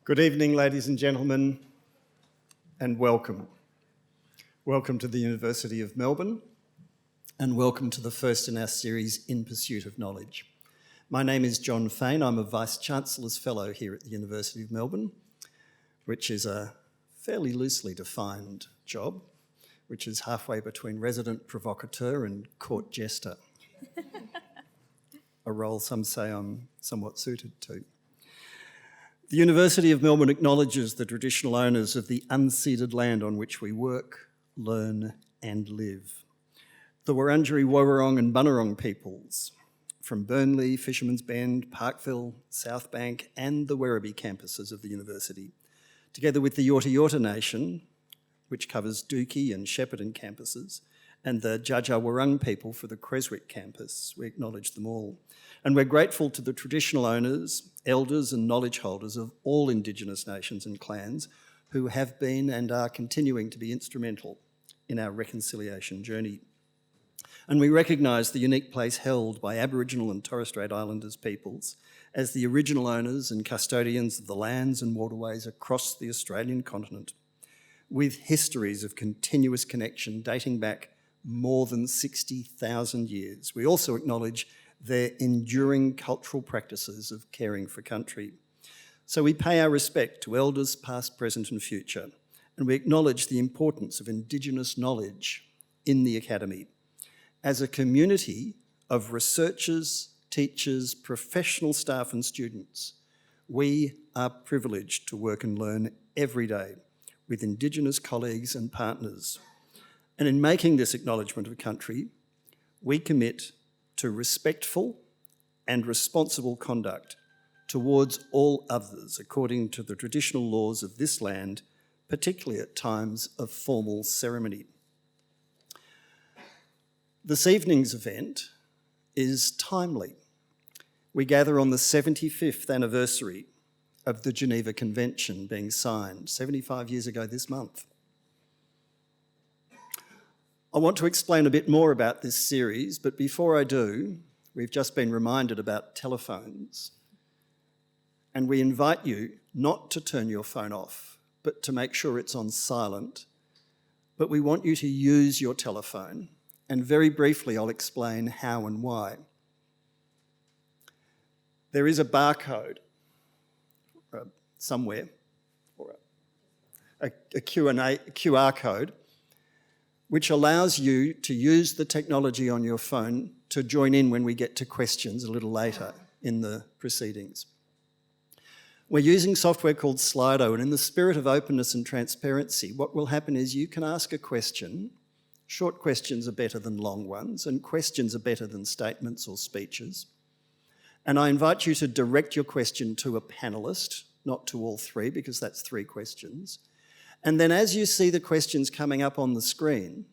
Good evening, ladies and gentlemen, and welcome. Welcome to the University of Melbourne, and welcome to the first in our series, In Pursuit of Knowledge. My name is Jon Faine. I'm a Vice-Chancellor's Fellow here at the University of Melbourne, which is a fairly loosely defined job, which is halfway between resident provocateur and court jester. A role some say I'm somewhat suited to. The University of Melbourne acknowledges the traditional owners of the unceded land on which we work, learn and live. The Wurundjeri, Woiwurrung and Bunurong peoples from Burnley, Fisherman's Bend, Parkville, South Bank and the Werribee campuses of the university, together with the Yorta Yorta Nation, which covers Dookie and Shepparton campuses, and the Dja Dja Wurrung people for the Creswick campus. We acknowledge them all. And we're grateful to the traditional owners, elders and knowledge holders of all Indigenous nations and clans who have been and are continuing to be instrumental in our reconciliation journey. And we recognise the unique place held by Aboriginal and Torres Strait Islanders peoples as the original owners and custodians of the lands and waterways across the Australian continent, with histories of continuous connection dating back more than 60,000 years. We also acknowledge their enduring cultural practices of caring for country. So we pay our respect to elders past, present and future, and we acknowledge the importance of Indigenous knowledge in the Academy. As a community of researchers, teachers, professional staff and students, we are privileged to work and learn every day with Indigenous colleagues and partners. And in making this acknowledgement of country, we commit to respectful and responsible conduct towards all others according to the traditional laws of this land, particularly at times of formal ceremony. This evening's event is timely. We gather on the 75th anniversary of the Geneva Convention being signed 75 years ago this month. I want to explain a bit more about this series, but before I do, we've just been reminded about telephones, and we invite you not to turn your phone off, but to make sure it's on silent. But we want you to use your telephone, and very briefly I'll explain how and why. There is a barcode somewhere, or a QR code, which allows you to use the technology on your phone to join in when we get to questions a little later in the proceedings. We're using software called Slido, and in the spirit of openness and transparency, what will happen is you can ask a question. Short questions are better than long ones, and questions are better than statements or speeches. And I invite you to direct your question to a panellist, not to all three, because that's 3 questions. And then as you see the questions coming up on the screen,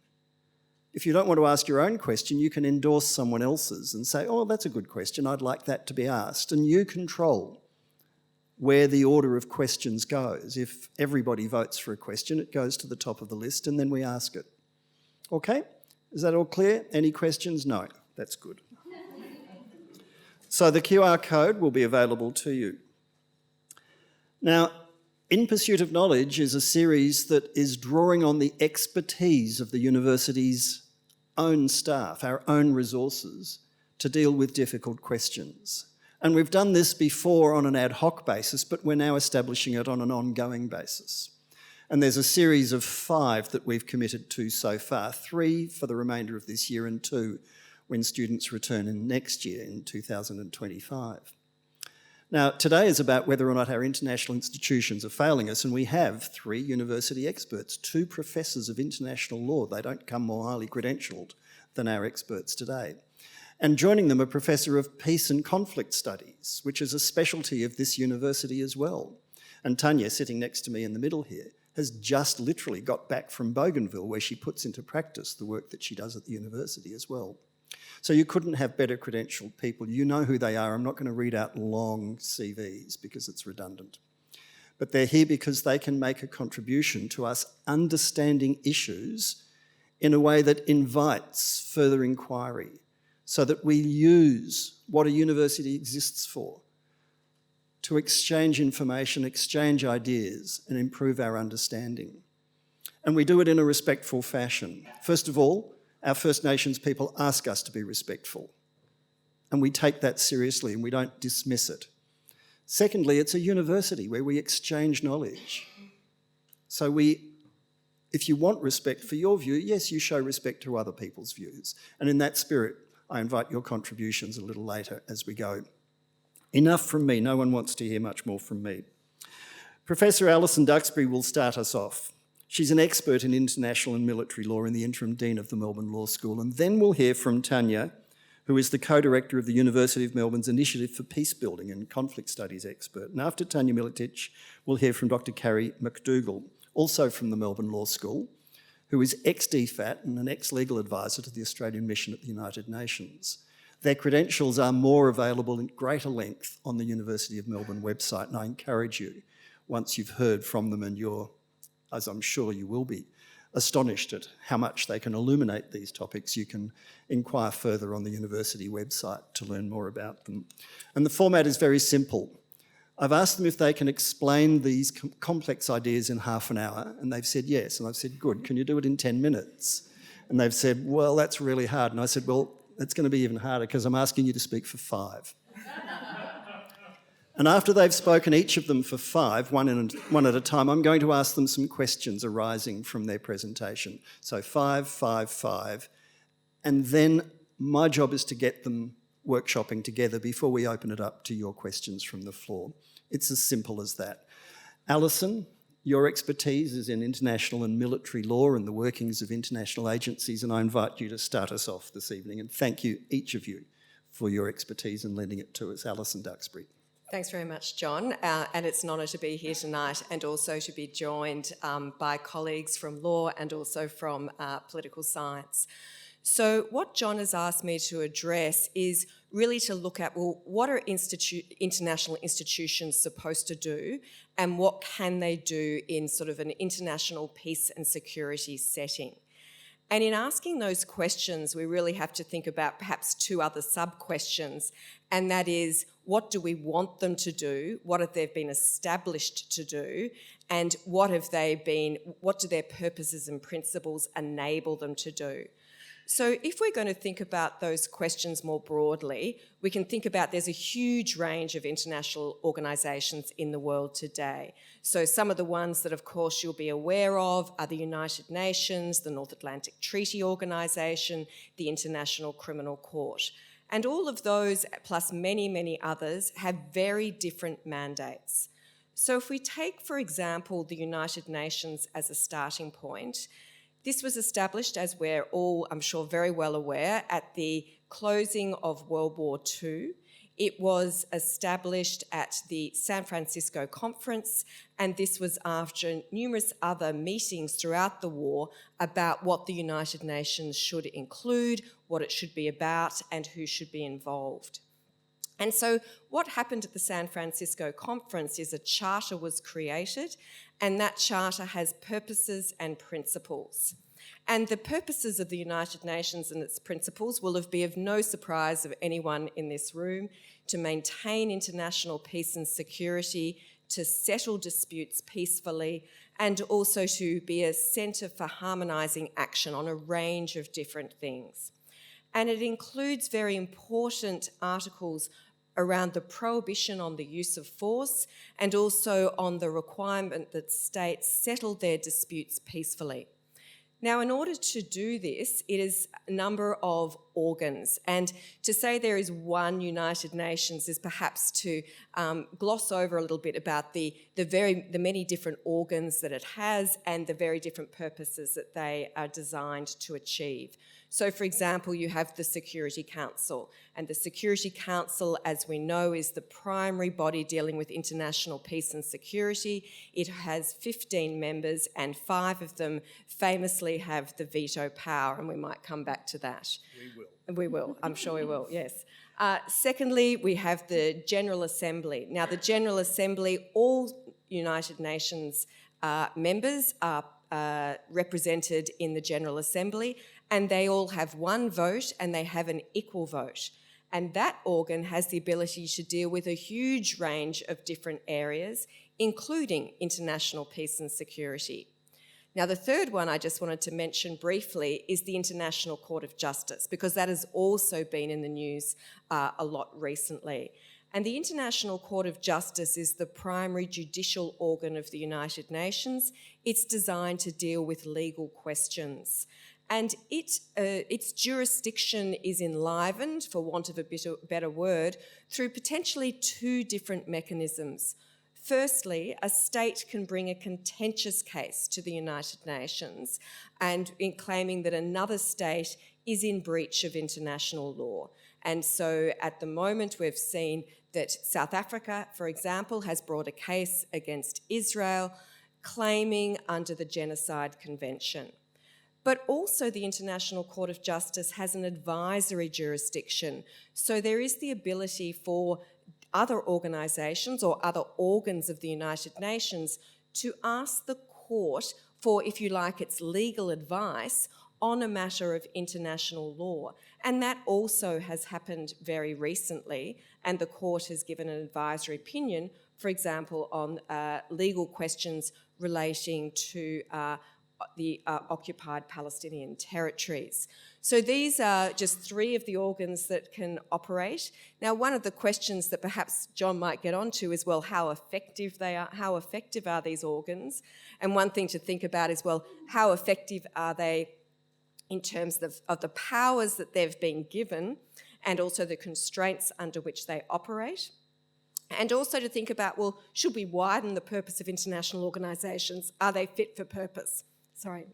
if you don't want to ask your own question, you can endorse someone else's and say, oh, that's a good question, I'd like that to be asked. And you control where the order of questions goes. If everybody votes for a question, it goes to the top of the list and then we ask it. Okay? Is that all clear? Any questions? No. That's good. So the QR code will be available to you. Now, In Pursuit of Knowledge is a series that is drawing on the expertise of the university's own staff, our own resources, to deal with difficult questions. And we've done this before on an ad hoc basis, but we're now establishing it on an ongoing basis. And there's a series of 5 that we've committed to so far, 3 for the remainder of this year and 2 when students return in next year in 2025. Now, today is about whether or not our international institutions are failing us, and we have 3 university experts, 2 professors of international law. They don't come more highly credentialed than our experts today. And joining them, a professor of peace and conflict studies, which is a specialty of this university as well. And Tanya, sitting next to me in the middle here, has just literally got back from Bougainville, where she puts into practice the work that she does at the university as well. So you couldn't have better credentialed people. You know who they are. I'm not going to read out long CVs because it's redundant. But they're here because they can make a contribution to us understanding issues in a way that invites further inquiry, so that we use what a university exists for to exchange information, exchange ideas, and improve our understanding. And we do it in a respectful fashion. First of all, our First Nations people ask us to be respectful, and we take that seriously and we don't dismiss it. Secondly, it's a university where we exchange knowledge. So if you want respect for your view, yes, you show respect to other people's views. And in that spirit, I invite your contributions a little later as we go. Enough from me. No one wants to hear much more from me. Professor Alison Duxbury will start us off. She's an expert in international and military law and the interim dean of the Melbourne Law School. And then we'll hear from Tanya, who is the co-director of the University of Melbourne's Initiative for Peacebuilding and Conflict Studies expert. And after Tanya Miletich, we'll hear from Dr. Carrie McDougall, also from the Melbourne Law School, who is ex-DFAT and an ex-legal advisor to the Australian Mission at the United Nations. Their credentials are more available in greater length on the University of Melbourne website, and I encourage you, once you've heard from them and you're, as I'm sure you will be, astonished at how much they can illuminate these topics, you can inquire further on the university website to learn more about them. And the format is very simple. I've asked them if they can explain these complex ideas in half an hour, and they've said yes. And I've said, good, can you do it in 10 minutes? And they've said, well, that's really hard. And I said, well, it's going to be even harder because I'm asking you to speak for 5. And after they've spoken, each of them for 5, one at a time, I'm going to ask them some questions arising from their presentation. So 5, 5, 5. And then my job is to get them workshopping together before we open it up to your questions from the floor. It's as simple as that. Alison, your expertise is in international and military law and the workings of international agencies, and I invite you to start us off this evening. And thank you, each of you, for your expertise and lending it to us. Alison Duxbury. Thanks very much, John, and it's an honour to be here tonight and also to be joined by colleagues from law and also from political science. So what John has asked me to address is really to look at, well, what are international institutions supposed to do and what can they do in sort of an international peace and security setting? And in asking those questions, we really have to think about perhaps 2 other sub-questions, and that is, what do we want them to do? What have they been established to do? And what do their purposes and principles enable them to do? So if we're going to think about those questions more broadly, we can think about there's a huge range of international organisations in the world today. So some of the ones that, of course, you'll be aware of are the United Nations, the North Atlantic Treaty Organisation, the International Criminal Court. And all of those, plus many, many others, have very different mandates. So if we take, for example, the United Nations as a starting point, this was established, as we're all, I'm sure, very well aware, at the closing of World War II. It was established at the San Francisco Conference, and this was after numerous other meetings throughout the war about what the United Nations should include, what it should be about, and who should be involved. And so what happened at the San Francisco Conference is a charter was created, and that charter has purposes and principles. And the purposes of the United Nations and its principles will be of no surprise of anyone in this room: to maintain international peace and security, to settle disputes peacefully, and also to be a centre for harmonising action on a range of different things. And it includes very important articles around the prohibition on the use of force and also on the requirement that states settle their disputes peacefully. Now, in order to do this, it is a number of organs, and to say there is one United Nations is perhaps to gloss over a little bit about the many different organs that it has and the very different purposes that they are designed to achieve. So, for example, you have the Security Council, and the Security Council, as we know, is the primary body dealing with international peace and security. It has 15 members, and 5 of them famously have the veto power, and we might come back to that. We will, I'm sure we will, yes. Secondly, we have the General Assembly. Now, the General Assembly, all United Nations members are represented in the General Assembly, and they all have one vote and they have an equal vote. And that organ has the ability to deal with a huge range of different areas, including international peace and security. Now, the third one I just wanted to mention briefly is the International Court of Justice, because that has also been in the news a lot recently. And the International Court of Justice is the primary judicial organ of the United Nations. It's designed to deal with legal questions. And its jurisdiction is enlivened, for want of a better word, through potentially two different mechanisms. Firstly, a state can bring a contentious case to the United Nations and in claiming that another state is in breach of international law. And so at the moment we've seen that South Africa, for example, has brought a case against Israel claiming under the Genocide Convention. But also the International Court of Justice has an advisory jurisdiction. So there is the ability for other organisations or other organs of the United Nations to ask the court for, if you like, its legal advice on a matter of international law. And that also has happened very recently, and the court has given an advisory opinion, for example, on legal questions relating to the occupied Palestinian territories. So these are just three of the organs that can operate. Now, one of the questions that perhaps Jon might get onto is, well, how effective they are, how effective are these organs? And one thing to think about is, well, how effective are they in terms of the powers that they've been given and also the constraints under which they operate? And also to think about, well, should we widen the purpose of international organisations? Are they fit for purpose? Sorry.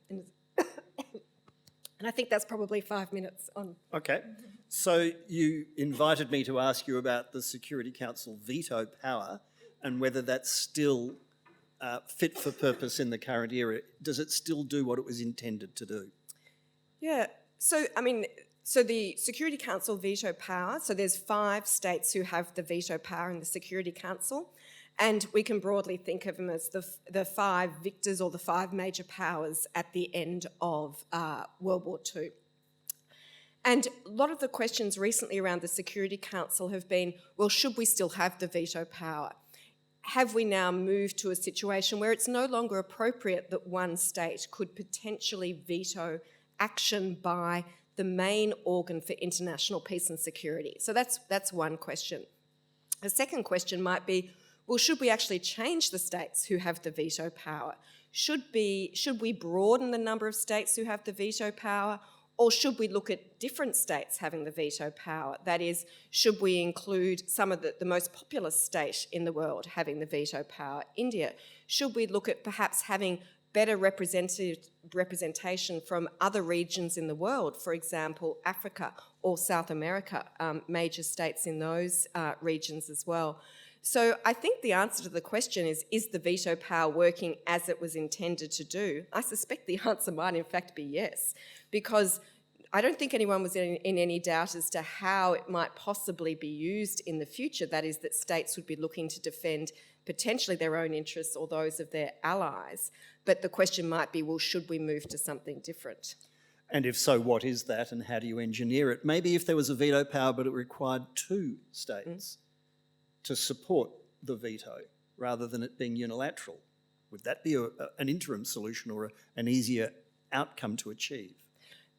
And I think that's probably 5 minutes on. Okay. So you invited me to ask you about the Security Council veto power and whether that's still fit for purpose in the current era. Does it still do what it was intended to do? Yeah. So the Security Council veto power, so there's 5 states who have the veto power in the Security Council, and we can broadly think of them as the 5 victors or the 5 major powers at the end of World War II. And a lot of the questions recently around the Security Council have been, well, should we still have the veto power? Have we now moved to a situation where it's no longer appropriate that one state could potentially veto action by the main organ for international peace and security? So that's one question. The second question might be, well, should we actually change the states who have the veto power? Should we broaden the number of states who have the veto power, or should we look at different states having the veto power? That is, should we include some of the most populous state in the world having the veto power, India? Should we look at perhaps having better representation from other regions in the world, for example, Africa or South America, major states in those regions as well? So I think the answer to the question is the veto power working as it was intended to do? I suspect the answer might in fact be yes, because I don't think anyone was in any doubt as to how it might possibly be used in the future. That is, that states would be looking to defend potentially their own interests or those of their allies. But the question might be, well, should we move to something different? And if so, what is that and how do you engineer it? Maybe if there was a veto power but it required 2 states to support the veto rather than it being unilateral, would that be an interim solution or an easier outcome to achieve?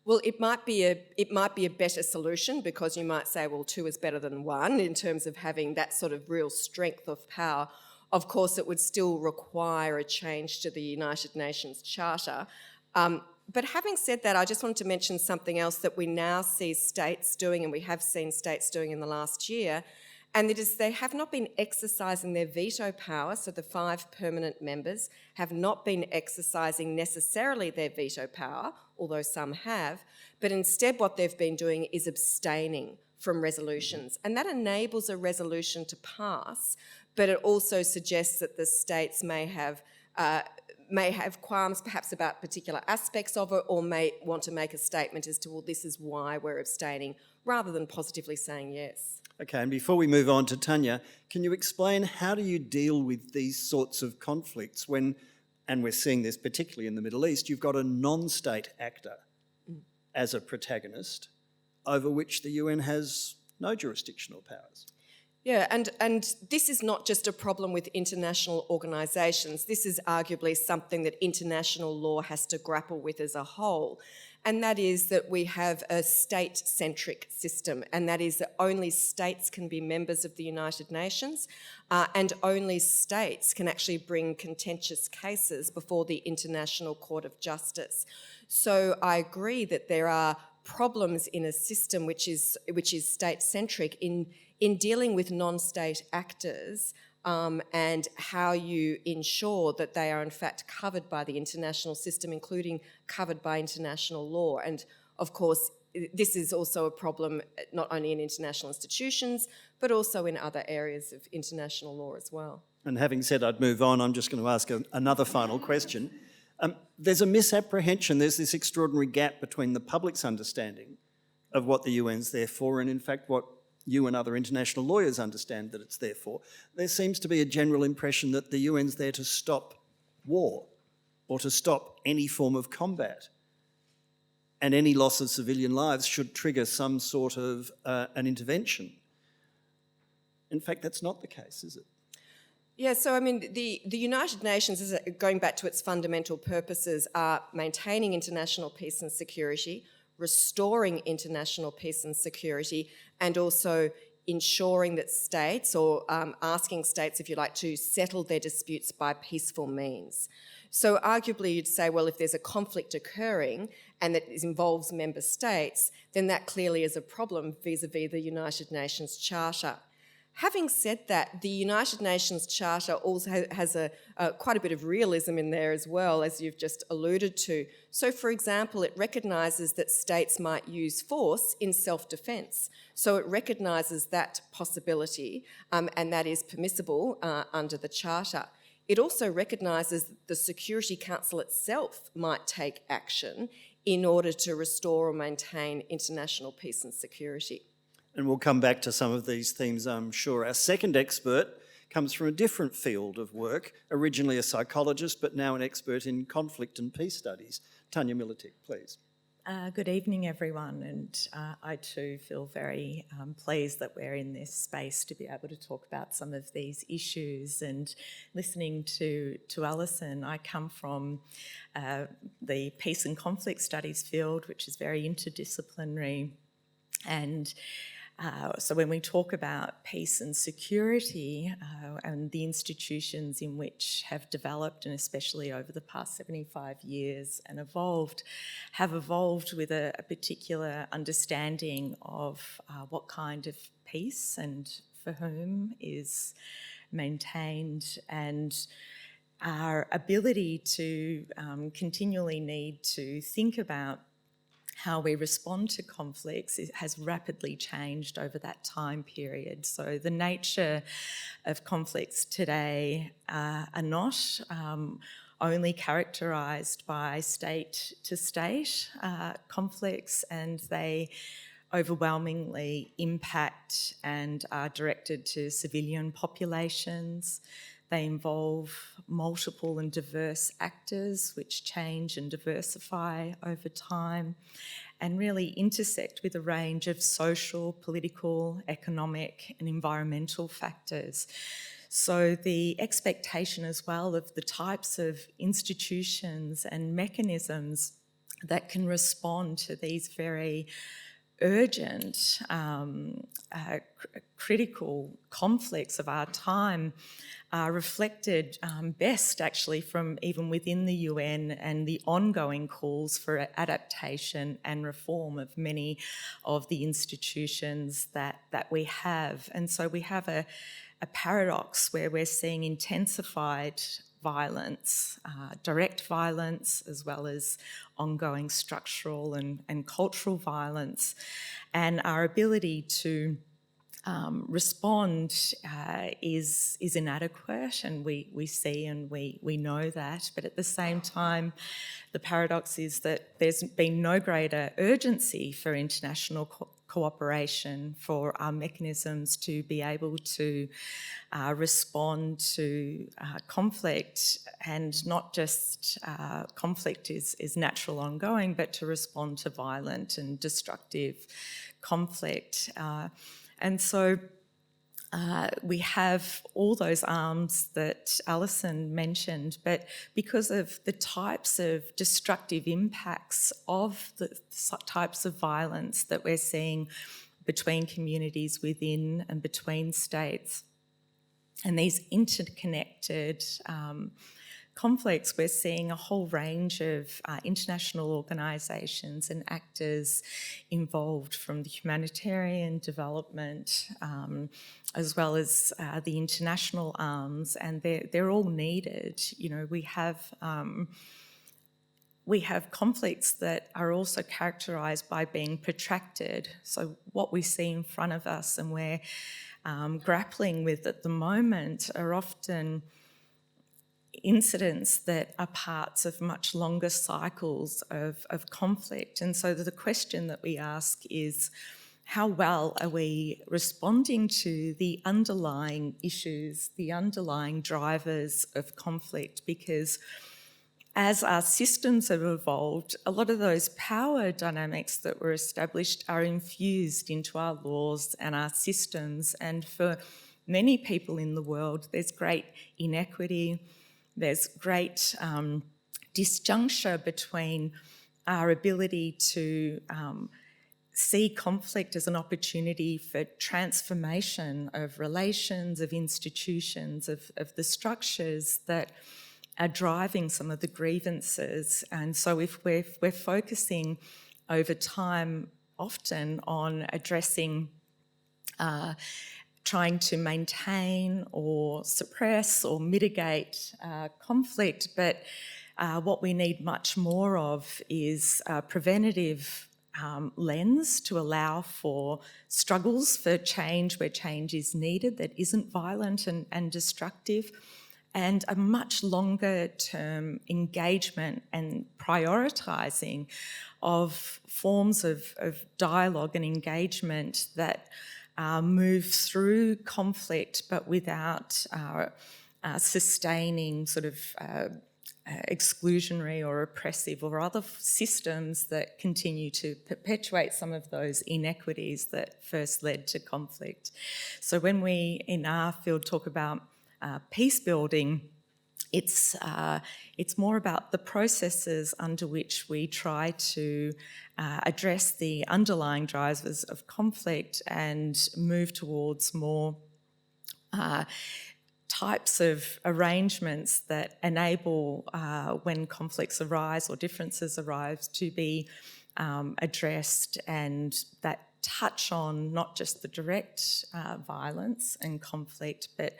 Well, it might be a better solution, because you might say, well, 2 is better than 1 in terms of having that sort of real strength of power. Of course, it would still require a change to the United Nations Charter. But having said that, I just wanted to mention something else that we now see states doing, and we have seen states doing in the last year, and that is they have not been exercising their veto power, so the 5 permanent members have not been exercising necessarily their veto power, although some have, but instead what they've been doing is abstaining from resolutions. And that enables a resolution to pass, but it also suggests that the states may have qualms perhaps about particular aspects of it, or may want to make a statement as to, well, this is why we're abstaining, rather than positively saying yes. Okay, and before we move on to Tanya, can you explain how do you deal with these sorts of conflicts when, and we're seeing this particularly in the Middle East, you've got a non-state actor as a protagonist over which the UN has no jurisdictional powers. Yeah, and this is not just a problem with international organisations. This is arguably something that international law has to grapple with as a whole. And that is that we have a state-centric system, and that is that only states can be members of the United Nations, and only states can actually bring contentious cases before the International Court of Justice. So I agree that there are problems in a system which is state-centric in dealing with non-state actors, and how you ensure that they are in fact covered by the international system, including covered by international law. And of course, this is also a problem not only in international institutions, but also in other areas of international law as well. And having said I'd move on, I'm just going to ask another final question. There's a misapprehension, there's this extraordinary gap between the public's understanding of what the UN's there for and in fact what you and other international lawyers understand that it's there for. There seems to be a general impression that the UN's there to stop war or to stop any form of combat, and any loss of civilian lives should trigger some sort of an intervention. In fact, that's not the case, is it? Yeah, so I mean, the United Nations, going back to its fundamental purposes, are maintaining international peace and security, restoring international peace and security, and also ensuring that states, or asking states, if you like, to settle their disputes by peaceful means. So arguably you'd say, well, if there's a conflict occurring and that involves member states, then that clearly is a problem vis-a-vis the United Nations Charter. Having said that, the United Nations Charter also has quite a bit of realism in there as well, as you've just alluded to. So, for example, it recognises that states might use force in self-defence. So it recognises that possibility, and that is permissible under the Charter. It also recognises that the Security Council itself might take action in order to restore or maintain international peace and security. And we'll come back to some of these themes, I'm sure. Our second expert comes from a different field of work, originally a psychologist, but now an expert in conflict and peace studies. Tanya Militic, please. Good evening, everyone, and I too feel very pleased that we're in this space to be able to talk about some of these issues. And listening to Alison, I come from the peace and conflict studies field, which is very interdisciplinary, and so when we talk about peace and security and the institutions in which have developed, and especially over the past 75 years and have evolved with a particular understanding of what kind of peace and for whom is maintained, and our ability to continually need to think about how we respond to conflicts has rapidly changed over that time period. So the nature of conflicts today are not only characterised by state-to-state conflicts, and they overwhelmingly impact and are directed to civilian populations. They involve multiple and diverse actors which change and diversify over time and really intersect with a range of social, political, economic and environmental factors. So the expectation as well of the types of institutions and mechanisms that can respond to these very urgent, critical conflicts of our time are reflected best actually from even within the UN and the ongoing calls for adaptation and reform of many of the institutions that we have. And so we have a paradox where we're seeing intensified violence, direct violence, as well as ongoing structural and cultural violence. And our ability to respond is inadequate, and we see and we know that. But at the same time, the paradox is that there's been no greater urgency for international cooperation, for our mechanisms to be able to respond to conflict, and not just conflict is natural ongoing, but to respond to violent and destructive conflict. And so we have all those arms that Alison mentioned, but because of the types of destructive impacts of the types of violence that we're seeing between communities within and between states, and these interconnected conflicts, we're seeing a whole range of international organisations and actors involved, from the humanitarian development as well as the international arms, and they're all needed. You know, we have conflicts that are also characterised by being protracted. So what we see in front of us and we're grappling with at the moment are often incidents that are parts of much longer cycles of conflict. And so the question that we ask is, how well are we responding to the underlying issues, the underlying drivers of conflict? Because as our systems have evolved, a lot of those power dynamics that were established are infused into our laws and our systems. And for many people in the world, there's great inequity, there's great disjuncture between our ability to see conflict as an opportunity for transformation of relations, of institutions, of the structures that are driving some of the grievances. And so if we're focusing over time often on addressing trying to maintain or suppress or mitigate conflict, but what we need much more of is a preventative lens to allow for struggles for change where change is needed that isn't violent and destructive, and a much longer term engagement and prioritising of forms of dialogue and engagement that move through conflict but without sustaining sort of exclusionary or oppressive or other systems that continue to perpetuate some of those inequities that first led to conflict. So when we in our field talk about peace building, it's more about the processes under which we try to address the underlying drivers of conflict and move towards more types of arrangements that enable when conflicts arise or differences arise to be addressed, and that touch on not just the direct violence and conflict, but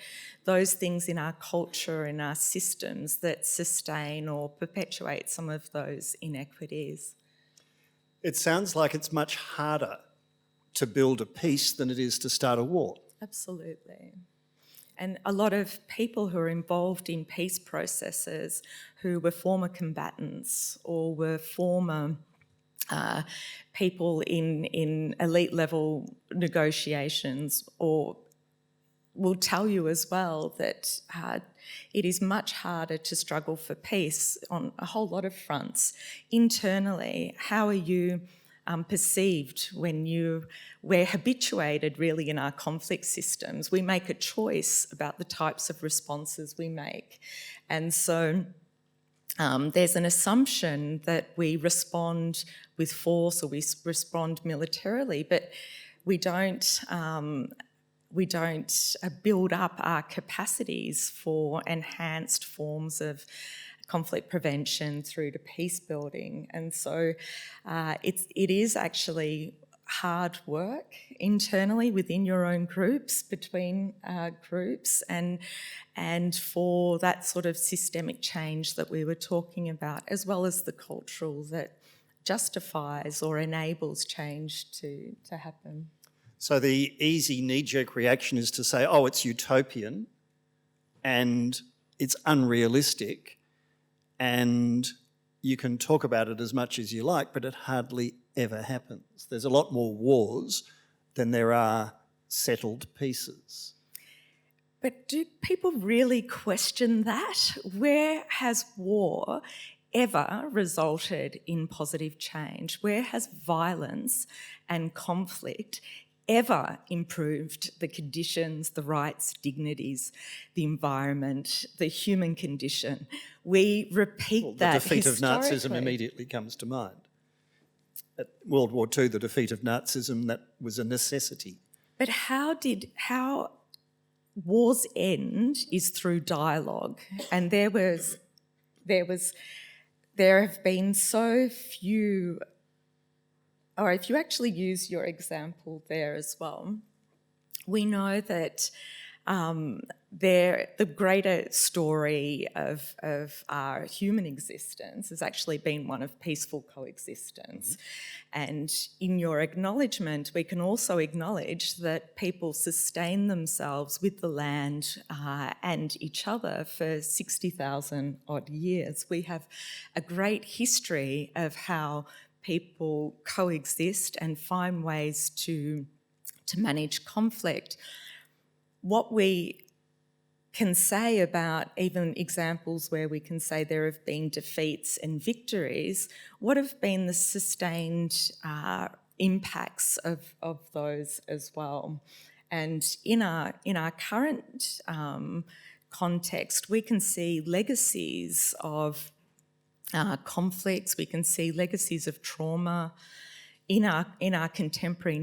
those things in our culture, in our systems that sustain or perpetuate some of those inequities. It sounds like it's much harder to build a peace than it is to start a war. Absolutely. And a lot of people who are involved in peace processes who were former combatants or were former people in elite level negotiations, or will tell you as well that it is much harder to struggle for peace on a whole lot of fronts. Internally, how are you perceived when we're habituated really in our conflict systems? We make a choice about the types of responses we make. And so there's an assumption that we respond with force or we respond militarily, but we don't build up our capacities for enhanced forms of conflict prevention through to peace building. And so it is actually hard work internally within your own groups, between groups, and for that sort of systemic change that we were talking about, as well as the cultural that justifies or enables change to happen. So the easy knee-jerk reaction is to say, oh, it's utopian and it's unrealistic, and you can talk about it as much as you like, but it hardly ever happens. There's a lot more wars than there are settled peaces. But do people really question that? Where has war ever resulted in positive change? Where has violence and conflict ever improved the conditions, the rights, dignities, the environment, the human condition. We repeat that the defeat of Nazism historically. immediately comes to mind. At World War II, the defeat of Nazism, that was a necessity. But how wars end is through dialogue, and there have been so few. Or if you actually use your example there as well, we know that the greater story of our human existence has actually been one of peaceful coexistence. And in your acknowledgement, we can also acknowledge that people sustain themselves with the land and each other for 60,000 odd years. We have a great history of how people coexist and find ways to manage conflict. What we can say about even examples where we can say there have been defeats and victories, what have been the sustained impacts of those as well? And in our current context, we can see legacies of conflicts, we can see legacies of trauma in our contemporary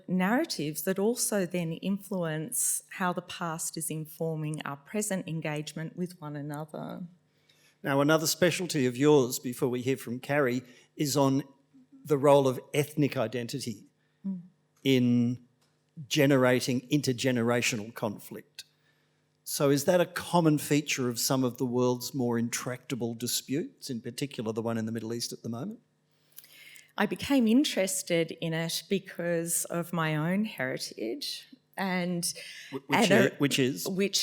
narratives that also then influence how the past is informing our present engagement with one another. Now, another specialty of yours, before we hear from Carrie, is on the role of ethnic identity in generating intergenerational conflict. So is that a common feature of some of the world's more intractable disputes, in particular the one in the Middle East at the moment? I became interested in it because of my own heritage, which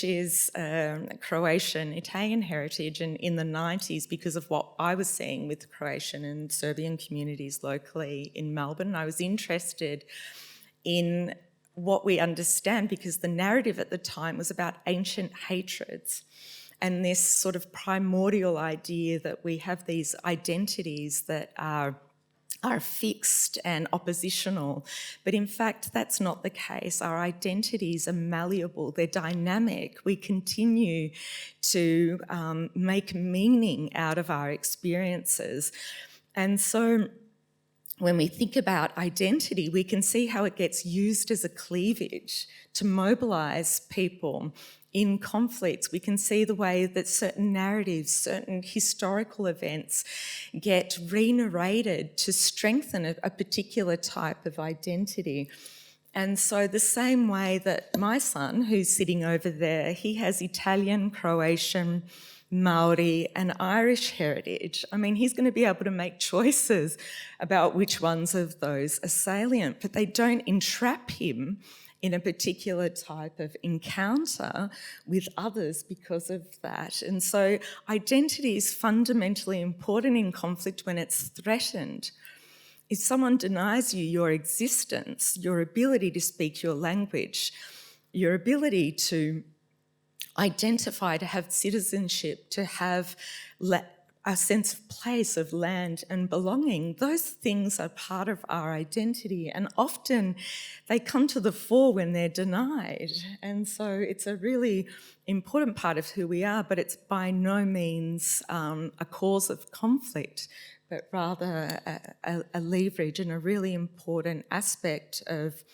is Croatian Italian heritage, and in the 90s, because of what I was seeing with Croatian and Serbian communities locally in Melbourne, I was interested in what we understand, because the narrative at the time was about ancient hatreds and this sort of primordial idea that we have these identities that are fixed and oppositional. But in fact, that's not the case. Our identities are malleable, they're dynamic. We continue to make meaning out of our experiences. And so when we think about identity, we can see how it gets used as a cleavage to mobilise people in conflicts. We can see the way that certain narratives, certain historical events get re-narrated to strengthen a particular type of identity. And so the same way that my son, who's sitting over there, he has Italian, Croatian, Maori and Irish heritage. I mean, he's going to be able to make choices about which ones of those are salient, but they don't entrap him in a particular type of encounter with others because of that. And so identity is fundamentally important in conflict when it's threatened. If someone denies you your existence, your ability to speak your language, your ability to identify, to have citizenship, to have a sense of place, of land and belonging, those things are part of our identity, and often they come to the fore when they're denied. And so it's a really important part of who we are, but it's by no means a cause of conflict, but rather a leverage and a really important aspect of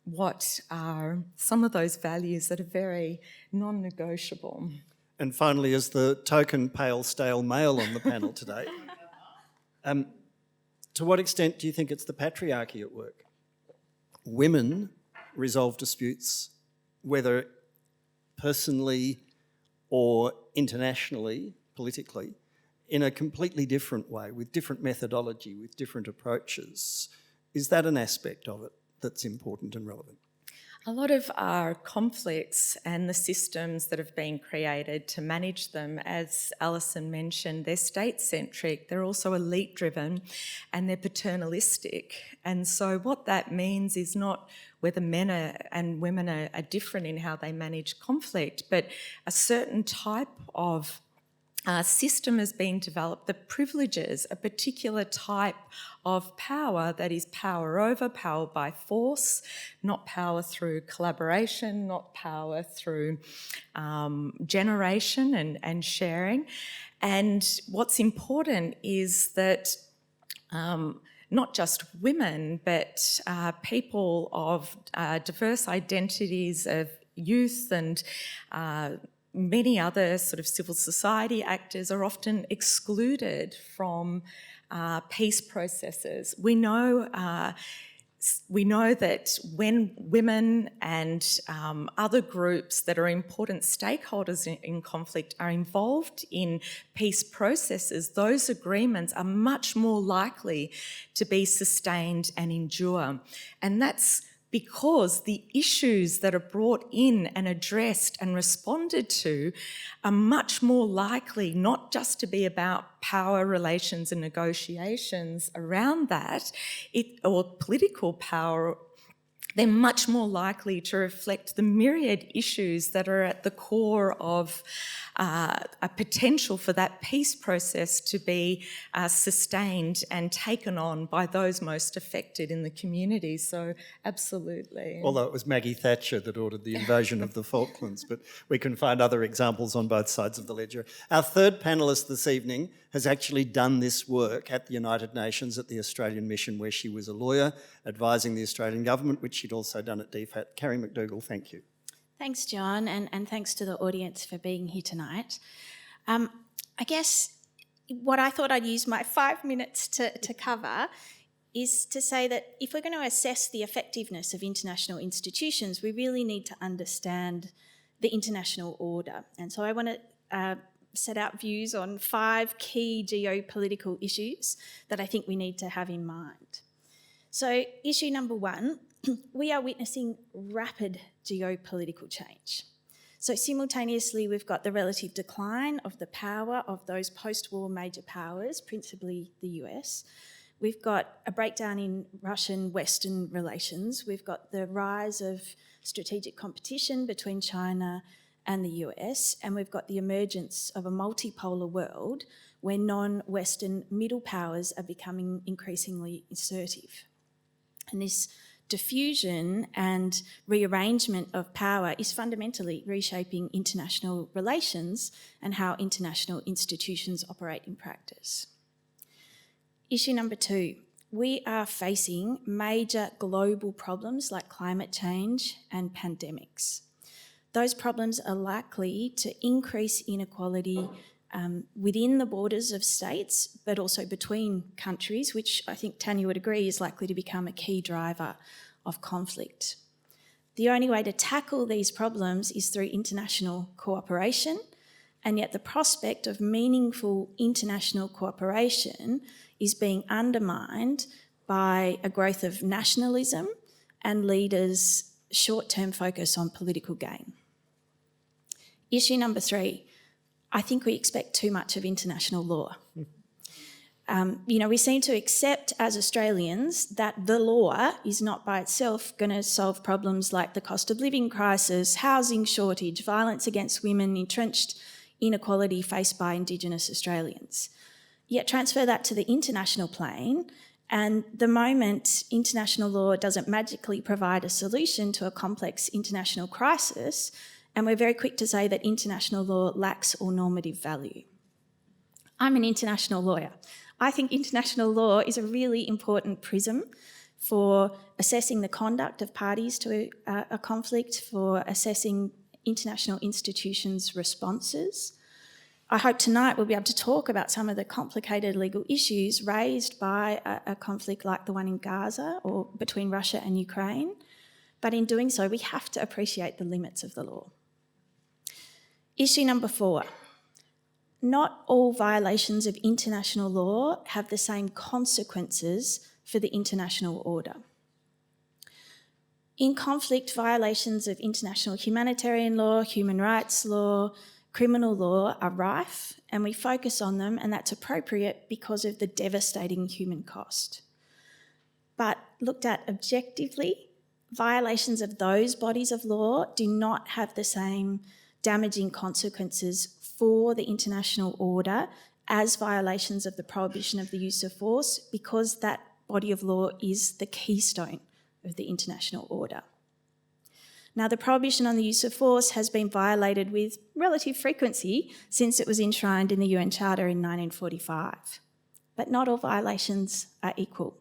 what are some of those values that are very non-negotiable. And finally, as the token pale, stale male on the panel today, to what extent do you think it's the patriarchy at work? Women resolve disputes, whether personally or internationally, politically, in a completely different way, with different methodology, with different approaches. Is that an aspect of it that's important and relevant? A lot of our conflicts and the systems that have been created to manage them, as Alison mentioned, they're state-centric, they're also elite-driven, and they're paternalistic. And so what that means is not whether men and women are different in how they manage conflict, but a certain type of system has been developed that privileges a particular type of power, that is power over, power by force, not power through collaboration, not power through generation and sharing. And what's important is that not just women, but people of diverse identities, of youth and many other sort of civil society actors are often excluded from peace processes. We know that when women and other groups that are important stakeholders in conflict are involved in peace processes, those agreements are much more likely to be sustained and endure. And that's because the issues that are brought in and addressed and responded to are much more likely not just to be about power relations and negotiations around that, or political power. They're much more likely to reflect the myriad issues that are at the core of a potential for that peace process to be sustained and taken on by those most affected in the community. So absolutely. Although it was Maggie Thatcher that ordered the invasion of the Falklands, but we can find other examples on both sides of the ledger. Our third panellist this evening has actually done this work at the United Nations at the Australian Mission, where she was a lawyer advising the Australian government, which she'd also done at DFAT. Carrie McDougall, thank you. Thanks, John, and thanks to the audience for being here tonight. I guess what I thought I'd use my 5 minutes to cover is to say that if we're going to assess the effectiveness of international institutions, we really need to understand the international order. And so I want to set out views on 5 key geopolitical issues that I think we need to have in mind. So issue number 1, we are witnessing rapid geopolitical change. So simultaneously, we've got the relative decline of the power of those post-war major powers, principally the US. We've got a breakdown in Russian-Western relations. We've got the rise of strategic competition between China and the US, and we've got the emergence of a multipolar world where non-Western middle powers are becoming increasingly assertive. And this diffusion and rearrangement of power is fundamentally reshaping international relations and how international institutions operate in practice. Issue number 2, we are facing major global problems like climate change and pandemics. Those problems are likely to increase inequality within the borders of states, but also between countries, which I think Tanya would agree is likely to become a key driver of conflict. The only way to tackle these problems is through international cooperation, and yet the prospect of meaningful international cooperation is being undermined by a growth of nationalism and leaders' short-term focus on political gain. Issue number 3, I think we expect too much of international law. We seem to accept as Australians that the law is not by itself going to solve problems like the cost of living crisis, housing shortage, violence against women, entrenched inequality faced by Indigenous Australians. Yet transfer that to the international plane, and the moment international law doesn't magically provide a solution to a complex international crisis, and we're very quick to say that international law lacks all normative value. I'm an international lawyer. I think international law is a really important prism for assessing the conduct of parties to a conflict, for assessing international institutions' responses. I hope tonight we'll be able to talk about some of the complicated legal issues raised by a conflict like the one in Gaza or between Russia and Ukraine. But in doing so, we have to appreciate the limits of the law. Issue number 4. Not all violations of international law have the same consequences for the international order. In conflict, violations of international humanitarian law, human rights law, criminal law are rife, and we focus on them, and that's appropriate because of the devastating human cost. But looked at objectively, violations of those bodies of law do not have the same damaging consequences for the international order as violations of the prohibition of the use of force, because that body of law is the keystone of the international order. Now, the prohibition on the use of force has been violated with relative frequency since it was enshrined in the UN Charter in 1945. But not all violations are equal.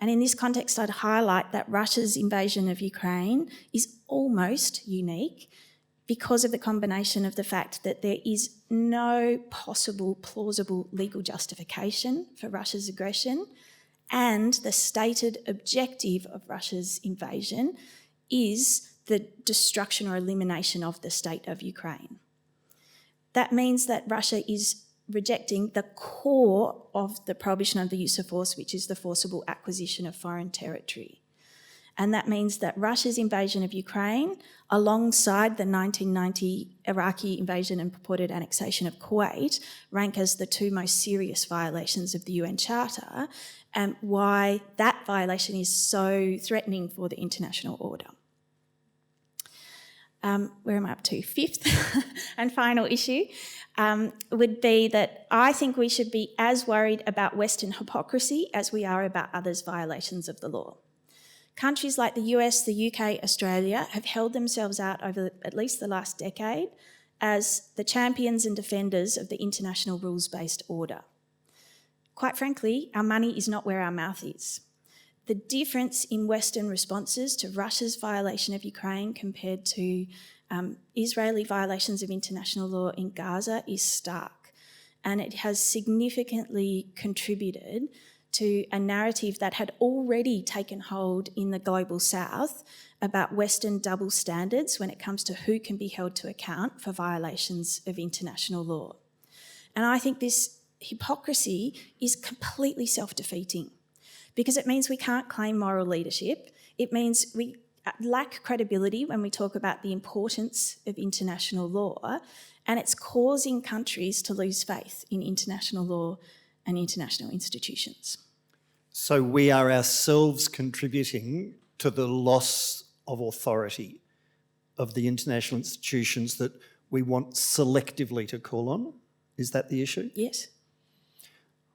And in this context, I'd highlight that Russia's invasion of Ukraine is almost unique because of the combination of the fact that there is no possible plausible legal justification for Russia's aggression, and the stated objective of Russia's invasion is the destruction or elimination of the state of Ukraine. That means that Russia is rejecting the core of the prohibition of the use of force, which is the forcible acquisition of foreign territory. And that means that Russia's invasion of Ukraine, alongside the 1990 Iraqi invasion and purported annexation of Kuwait, rank as the two most serious violations of the UN Charter, and why that violation is so threatening for the international order. Where am I up to? Fifth and final issue would be that I think we should be as worried about Western hypocrisy as we are about others' violations of the law. Countries like the US, the UK, Australia have held themselves out over at least the last decade as the champions and defenders of the international rules-based order. Quite frankly, our money is not where our mouth is. The difference in Western responses to Russia's violation of Ukraine compared to Israeli violations of international law in Gaza is stark, and it has significantly contributed to a narrative that had already taken hold in the global south about Western double standards when it comes to who can be held to account for violations of international law. And I think this hypocrisy is completely self-defeating, because it means we can't claim moral leadership. It means we lack credibility when we talk about the importance of international law, and it's causing countries to lose faith in international law and international institutions. So we are ourselves contributing to the loss of authority of the international institutions that we want selectively to call on? Is that the issue? Yes.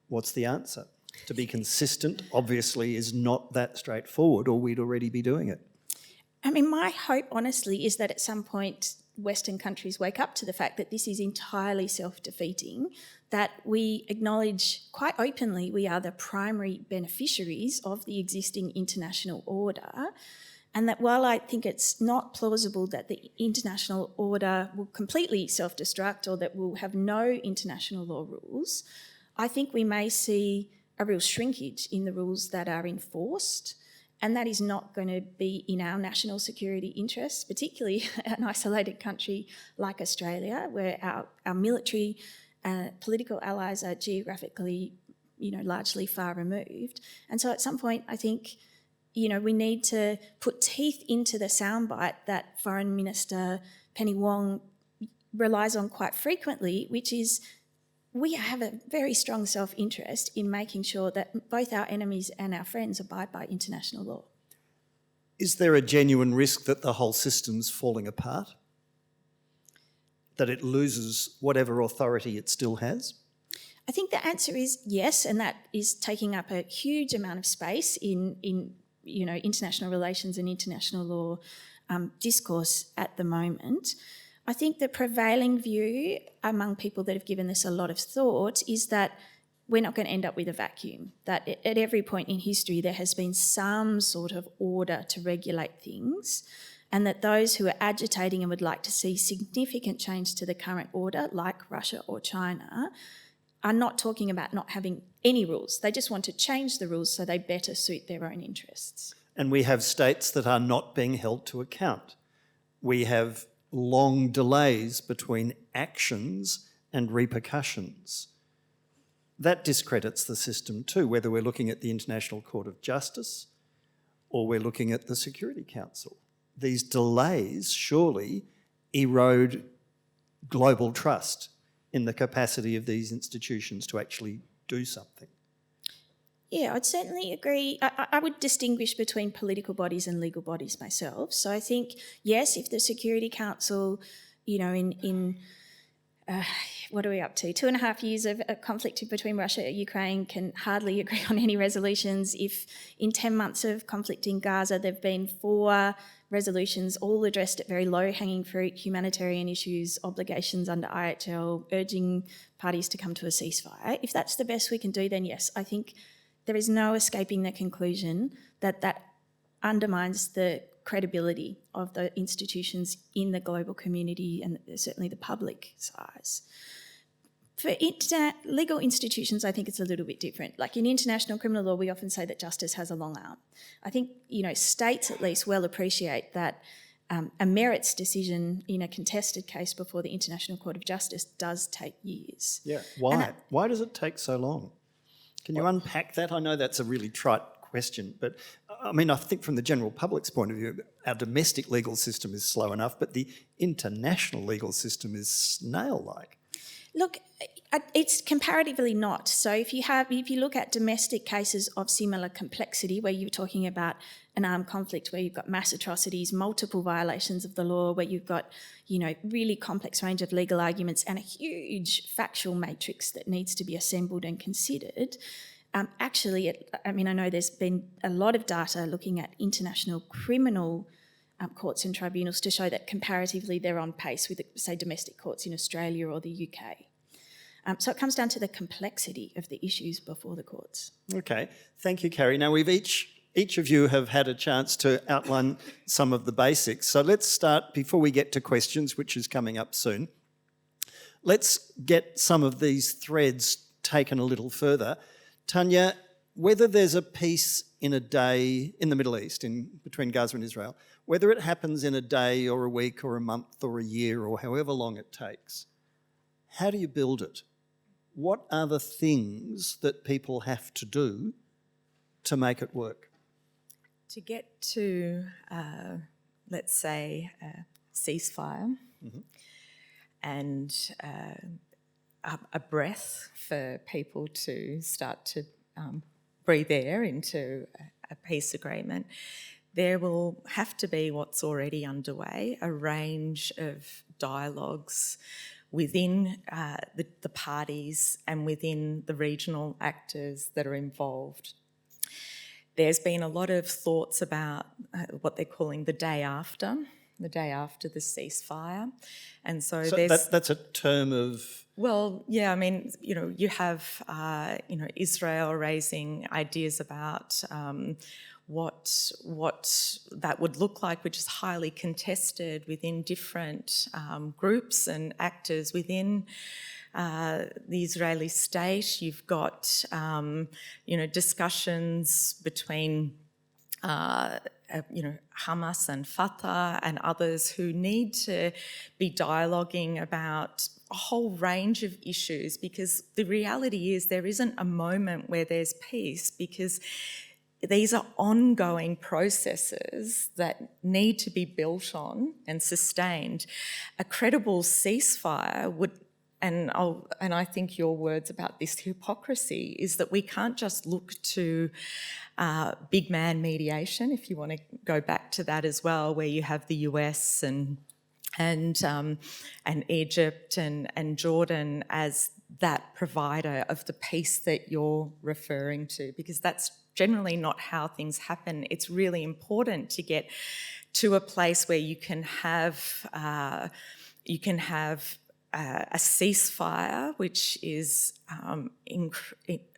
What's the answer? To be consistent, obviously, is not that straightforward, or we'd already be doing it. I mean, my hope, honestly, is that at some point Western countries wake up to the fact that this is entirely self-defeating, that we acknowledge quite openly we are the primary beneficiaries of the existing international order, and that while I think it's not plausible that the international order will completely self-destruct or that we'll have no international law rules, I think we may see a real shrinkage in the rules that are enforced, and that is not going to be in our national security interests, particularly an isolated country like Australia, where our military political allies are geographically, largely far removed. And so at some point, I think, we need to put teeth into the soundbite that Foreign Minister Penny Wong relies on quite frequently, which is we have a very strong self-interest in making sure that both our enemies and our friends abide by international law. Is there a genuine risk that the whole system's falling apart? That it loses whatever authority it still has? I think the answer is yes, and that is taking up a huge amount of space in international relations and international law discourse at the moment. I think the prevailing view among people that have given this a lot of thought is that we're not going to end up with a vacuum, that at every point in history there has been some sort of order to regulate things, and that those who are agitating and would like to see significant change to the current order, like Russia or China, are not talking about not having any rules. They just want to change the rules so they better suit their own interests. And we have states that are not being held to account. We have long delays between actions and repercussions. That discredits the system too, whether we're looking at the International Court of Justice or we're looking at the Security Council. These delays surely erode global trust in the capacity of these institutions to actually do something. Yeah, I'd certainly agree. I would distinguish between political bodies and legal bodies myself. So I think, yes, if the Security Council in what are we up to? 2.5 years of a conflict between Russia and Ukraine can hardly agree on any resolutions. If in 10 months of conflict in Gaza, there have been 4 resolutions, all addressed at very low-hanging fruit, humanitarian issues, obligations under IHL, urging parties to come to a ceasefire. If that's the best we can do, then yes, I think there is no escaping the conclusion that that undermines the credibility of the institutions in the global community and certainly the public size. For legal institutions, I think it's a little bit different. Like in international criminal law, we often say that justice has a long arm. I think, states at least well appreciate that a merits decision in a contested case before the International Court of Justice does take years. Yeah, why? Why does it take so long? Can you unpack that? I know that's a really trite question, but I mean, I think from the general public's point of view, our domestic legal system is slow enough, but the international legal system is snail-like. Look, it's comparatively not. So if you look at domestic cases of similar complexity, where you're talking about an armed conflict, where you've got mass atrocities, multiple violations of the law, where you've got, really complex range of legal arguments and a huge factual matrix that needs to be assembled and considered, I know there's been a lot of data looking at international criminal courts and tribunals to show that comparatively they're on pace with, say, domestic courts in Australia or the UK. So it comes down to the complexity of the issues before the courts. Okay, thank you, Carrie. Now, we've each of you have had a chance to outline some of the basics. So let's start, before we get to questions, which is coming up soon, let's get some of these threads taken a little further. Tanya, whether there's a peace in a day in the Middle East, between Gaza and Israel, whether it happens in a day or a week or a month or a year or however long it takes, how do you build it? What are the things that people have to do to make it work? To get to, let's say, a ceasefire and a breath for people to start to breathe air into a peace agreement, there will have to be what's already underway, a range of dialogues within the parties and within the regional actors that are involved. There's been a lot of thoughts about what they're calling the day after the ceasefire. And so that's a term of... Well, yeah, I mean, you have, Israel raising ideas about what that would look like, which is highly contested within different groups and actors within the Israeli state. You've got, discussions between Hamas and Fatah and others who need to be dialoguing about a whole range of issues, because the reality is there isn't a moment where there's peace, because these are ongoing processes that need to be built on and sustained. A credible ceasefire would, and I think your words about this hypocrisy is that we can't just look to big man mediation, if you want to go back to that as well, where you have the US and Egypt and Jordan as that provider of the peace that you're referring to, because that's generally not how things happen. It's really important to get to a place where you can have a ceasefire, which is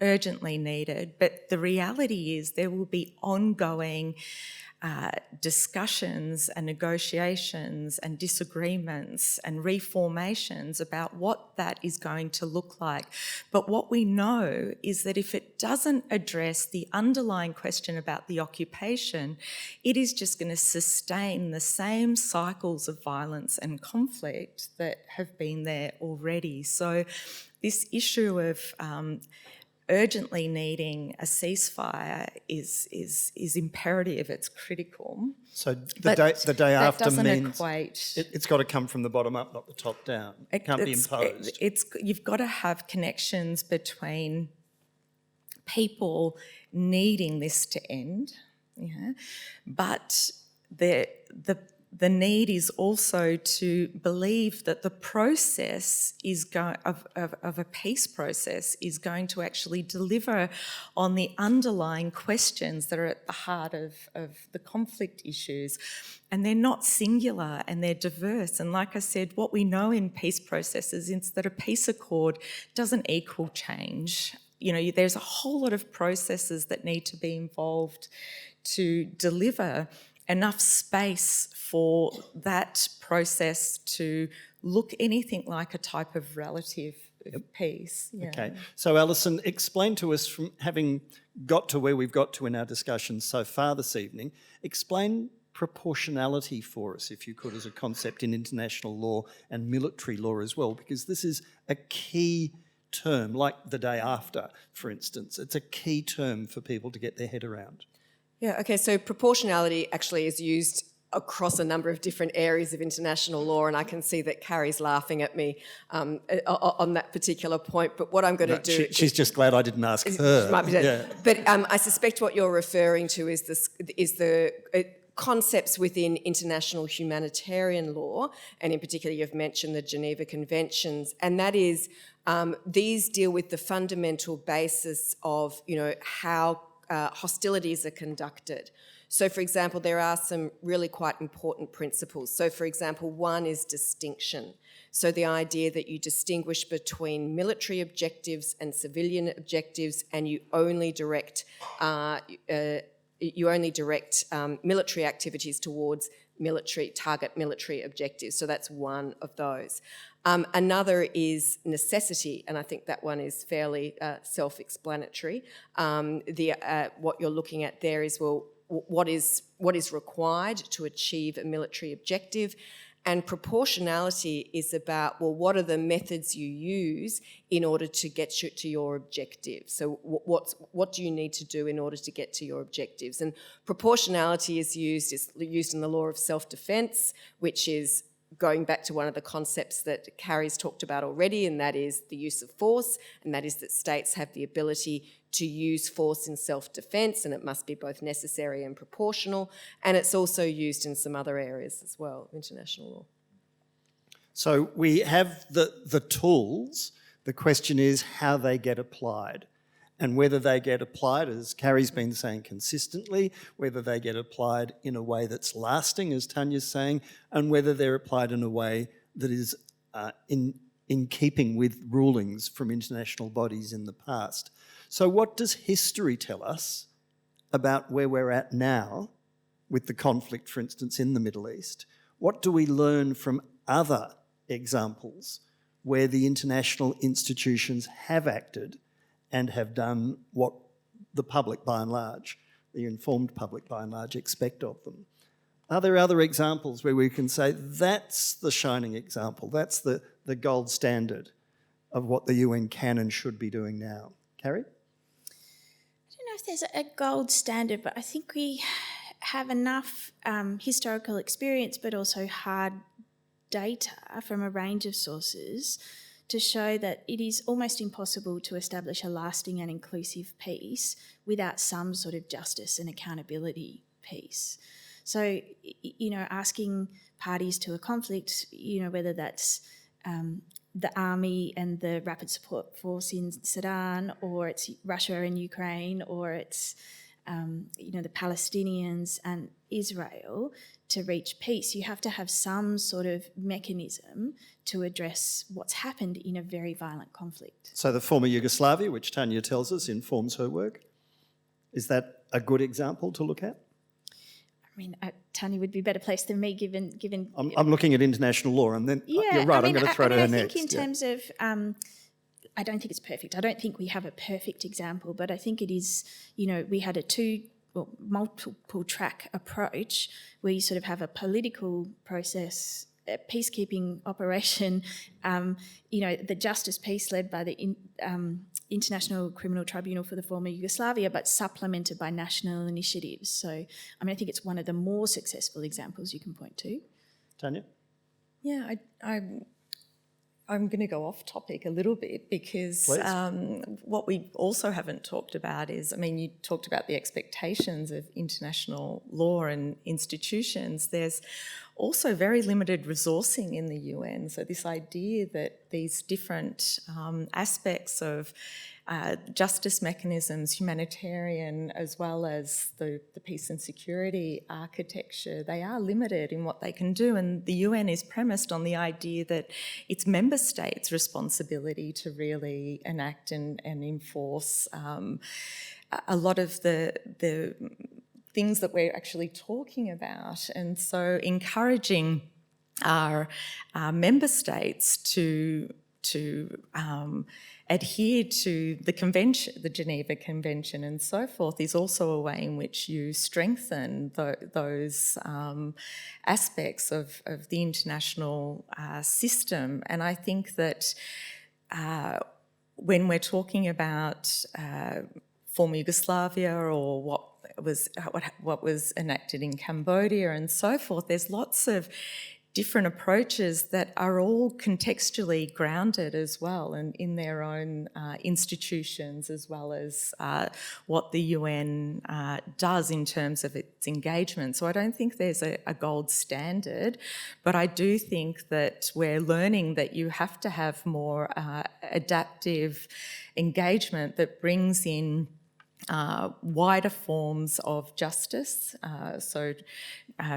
urgently needed. But the reality is there will be ongoing discussions and negotiations and disagreements and reformations about what that is going to look like. But what we know is that if it doesn't address the underlying question about the occupation, it is just going to sustain the same cycles of violence and conflict that have been there already. So this issue of urgently needing a ceasefire is imperative. It's critical. So the day after means equate. It's got to come from the bottom up, not the top down. It can't be imposed. You've got to have connections between people needing this to end, but the need is also to believe that the process is of a peace process is going to actually deliver on the underlying questions that are at the heart of the conflict issues. And they're not singular and they're diverse. And like I said, what we know in peace processes is that a peace accord doesn't equal change. You know, there's a whole lot of processes that need to be involved to deliver enough space for that process to look anything like a type of relative peace. Yeah. Okay. So, Alison, explain to us, from having got to where we've got to in our discussion so far this evening, explain proportionality for us, if you could, as a concept in international law and military law as well, because this is a key term, like the day after, for instance. It's a key term for people to get their head around. Yeah, okay, so proportionality actually is used across a number of different areas of international law, and I can see that Carrie's laughing at me on that particular point, but what I'm going to do... She's just glad I didn't ask her. Might be But I suspect what you're referring to is the concepts within international humanitarian law, and in particular you've mentioned the Geneva Conventions, and that is these deal with the fundamental basis of, you know, how hostilities are conducted. So, for example, there are some really quite important principles. So, for example, one is distinction. So the idea that you distinguish between military objectives and civilian objectives, and you only direct military activities towards target military objectives. So that's one of those. Another is necessity, and I think that one is fairly self-explanatory. What you're looking at there is, well, what is required to achieve a military objective, and proportionality is about, well, what are the methods you use in order to get to your objective? So what do you need to do in order to get to your objectives? And proportionality is used in the law of self-defence, which is going back to one of the concepts that Carrie's talked about already, and that is the use of force, and that is that states have the ability to use force in self-defence, and it must be both necessary and proportional, and it's also used in some other areas as well, international law. So we have the tools. The question is how they get applied, and whether they get applied, as Carrie's been saying, consistently, whether they get applied in a way that's lasting, as Tanya's saying, and whether they're applied in a way that is in keeping with rulings from international bodies in the past. So what does history tell us about where we're at now with the conflict, for instance, in the Middle East? What do we learn from other examples where the international institutions have acted and have done what the public, by and large, the informed public, by and large, expect of them? Are there other examples where we can say that's the shining example, that's the gold standard of what the UN can and should be doing now? Carrie? I don't know if there's a gold standard, but I think we have enough historical experience, but also hard data from a range of sources to show that it is almost impossible to establish a lasting and inclusive peace without some sort of justice and accountability piece. So, you know, asking parties to a conflict, you know, whether that's the army and the rapid support force in Sudan, or it's Russia and Ukraine, or it's, you know, the Palestinians and Israel, to reach peace, you have to have some sort of mechanism to address what's happened in a very violent conflict. So the former Yugoslavia, which Tanya tells us informs her work, is that a good example to look at? I mean, Tanya would be better placed than me, given. I'm looking at international law, and then you're right. I'm going to throw to her next. I think in terms of, I don't think it's perfect. I don't think we have a perfect example, but I think it is. You know, we had multiple track approach where you sort of have a political process, a peacekeeping operation, you know, the justice piece led by the International Criminal Tribunal for the former Yugoslavia, but supplemented by national initiatives. So, I mean, I think it's one of the more successful examples you can point to. Tanya? Yeah, I'm going to go off topic a little bit because what we also haven't talked about is, I mean, you talked about the expectations of international law and institutions. There's also very limited resourcing in the UN. So this idea that these different aspects of justice mechanisms, humanitarian, as well as the peace and security architecture, they are limited in what they can do. And the UN is premised on the idea that it's member states' responsibility to really enact and enforce a lot of the things that we're actually talking about. And so encouraging our member states to adhere to the convention, the Geneva Convention and so forth, is also a way in which you strengthen those aspects of the international system. And I think that when we're talking about former Yugoslavia or what was enacted in Cambodia and so forth, there's lots of different approaches that are all contextually grounded as well, and in their own institutions, as well as what the UN does in terms of its engagement. So I don't think there's a gold standard, but I do think that we're learning that you have to have more adaptive engagement that brings in wider forms of justice, so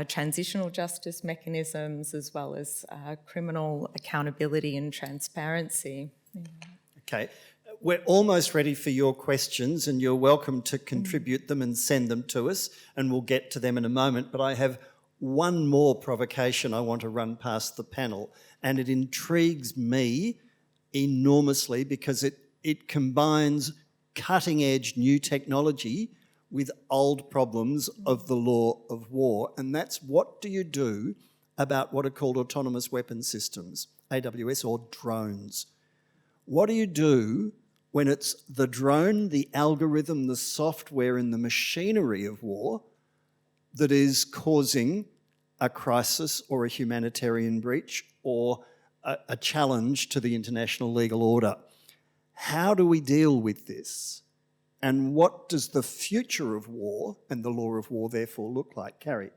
transitional justice mechanisms, as well as criminal accountability and transparency. Yeah. Okay, we're almost ready for your questions, and you're welcome to contribute them and send them to us, and we'll get to them in a moment. But I have one more provocation I want to run past the panel, and it intrigues me enormously because it combines cutting-edge new technology with old problems of the law of war, and that's what do you do about what are called autonomous weapon systems, AWS, or drones? What do you do when it's the drone, the algorithm, the software and the machinery of war that is causing a crisis or a humanitarian breach or a challenge to the international legal order? How do we deal with this? And what does the future of war and the law of war therefore look like? Carrie?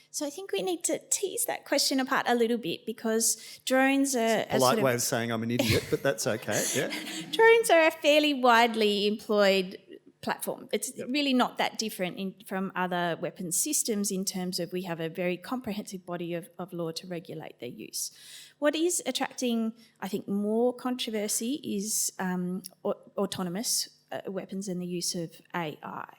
So I think we need to tease that question apart a little bit, because drones are A polite way of saying I'm an idiot, but that's okay, yeah. Drones are a fairly widely employed platform. It's really not that different from other weapons systems in terms of we have a very comprehensive body of law to regulate their use. What is attracting, I think, more controversy is autonomous weapons and the use of AI.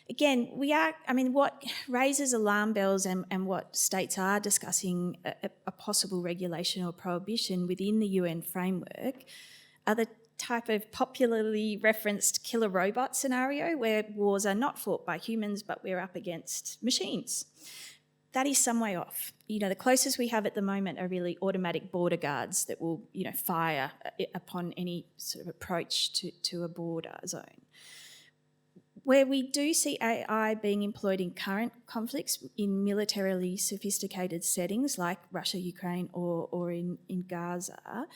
Again, what raises alarm bells and what states are discussing a possible regulation or prohibition within the UN framework are the type of popularly referenced killer robot scenario where wars are not fought by humans but we're up against machines. That is some way off. The closest we have at the moment are really automatic border guards that will, fire upon any sort of approach to a border zone. Where we do see AI being employed in current conflicts in militarily sophisticated settings like Russia, Ukraine or in Gaza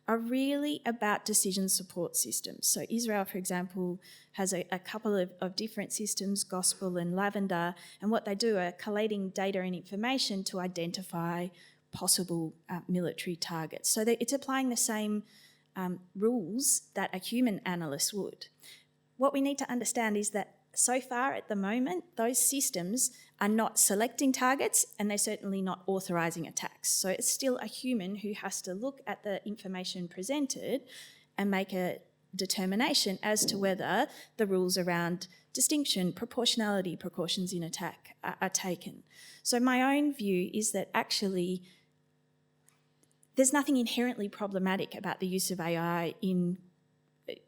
are really about decision support systems. So Israel, for example, has a couple of different systems, Gospel and Lavender, and what they do are collating data and information to identify possible military targets. So it's applying the same rules that a human analyst would. What we need to understand is that so far at the moment, those systems are not selecting targets and they're certainly not authorising attacks. So it's still a human who has to look at the information presented and make a determination as to whether the rules around distinction, proportionality, precautions in attack are taken. So my own view is that actually there's nothing inherently problematic about the use of AI in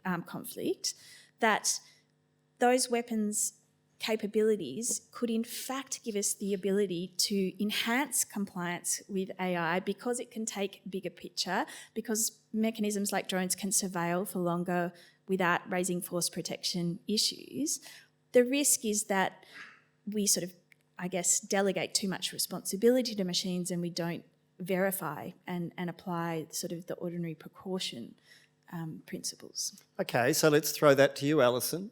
armed conflict, that those weapons capabilities could in fact give us the ability to enhance compliance with AI because it can take a bigger picture, because mechanisms like drones can surveil for longer without raising force protection issues. The risk is that we sort of, delegate too much responsibility to machines and we don't verify and apply sort of the ordinary precaution principles. Okay, so let's throw that to you, Alison.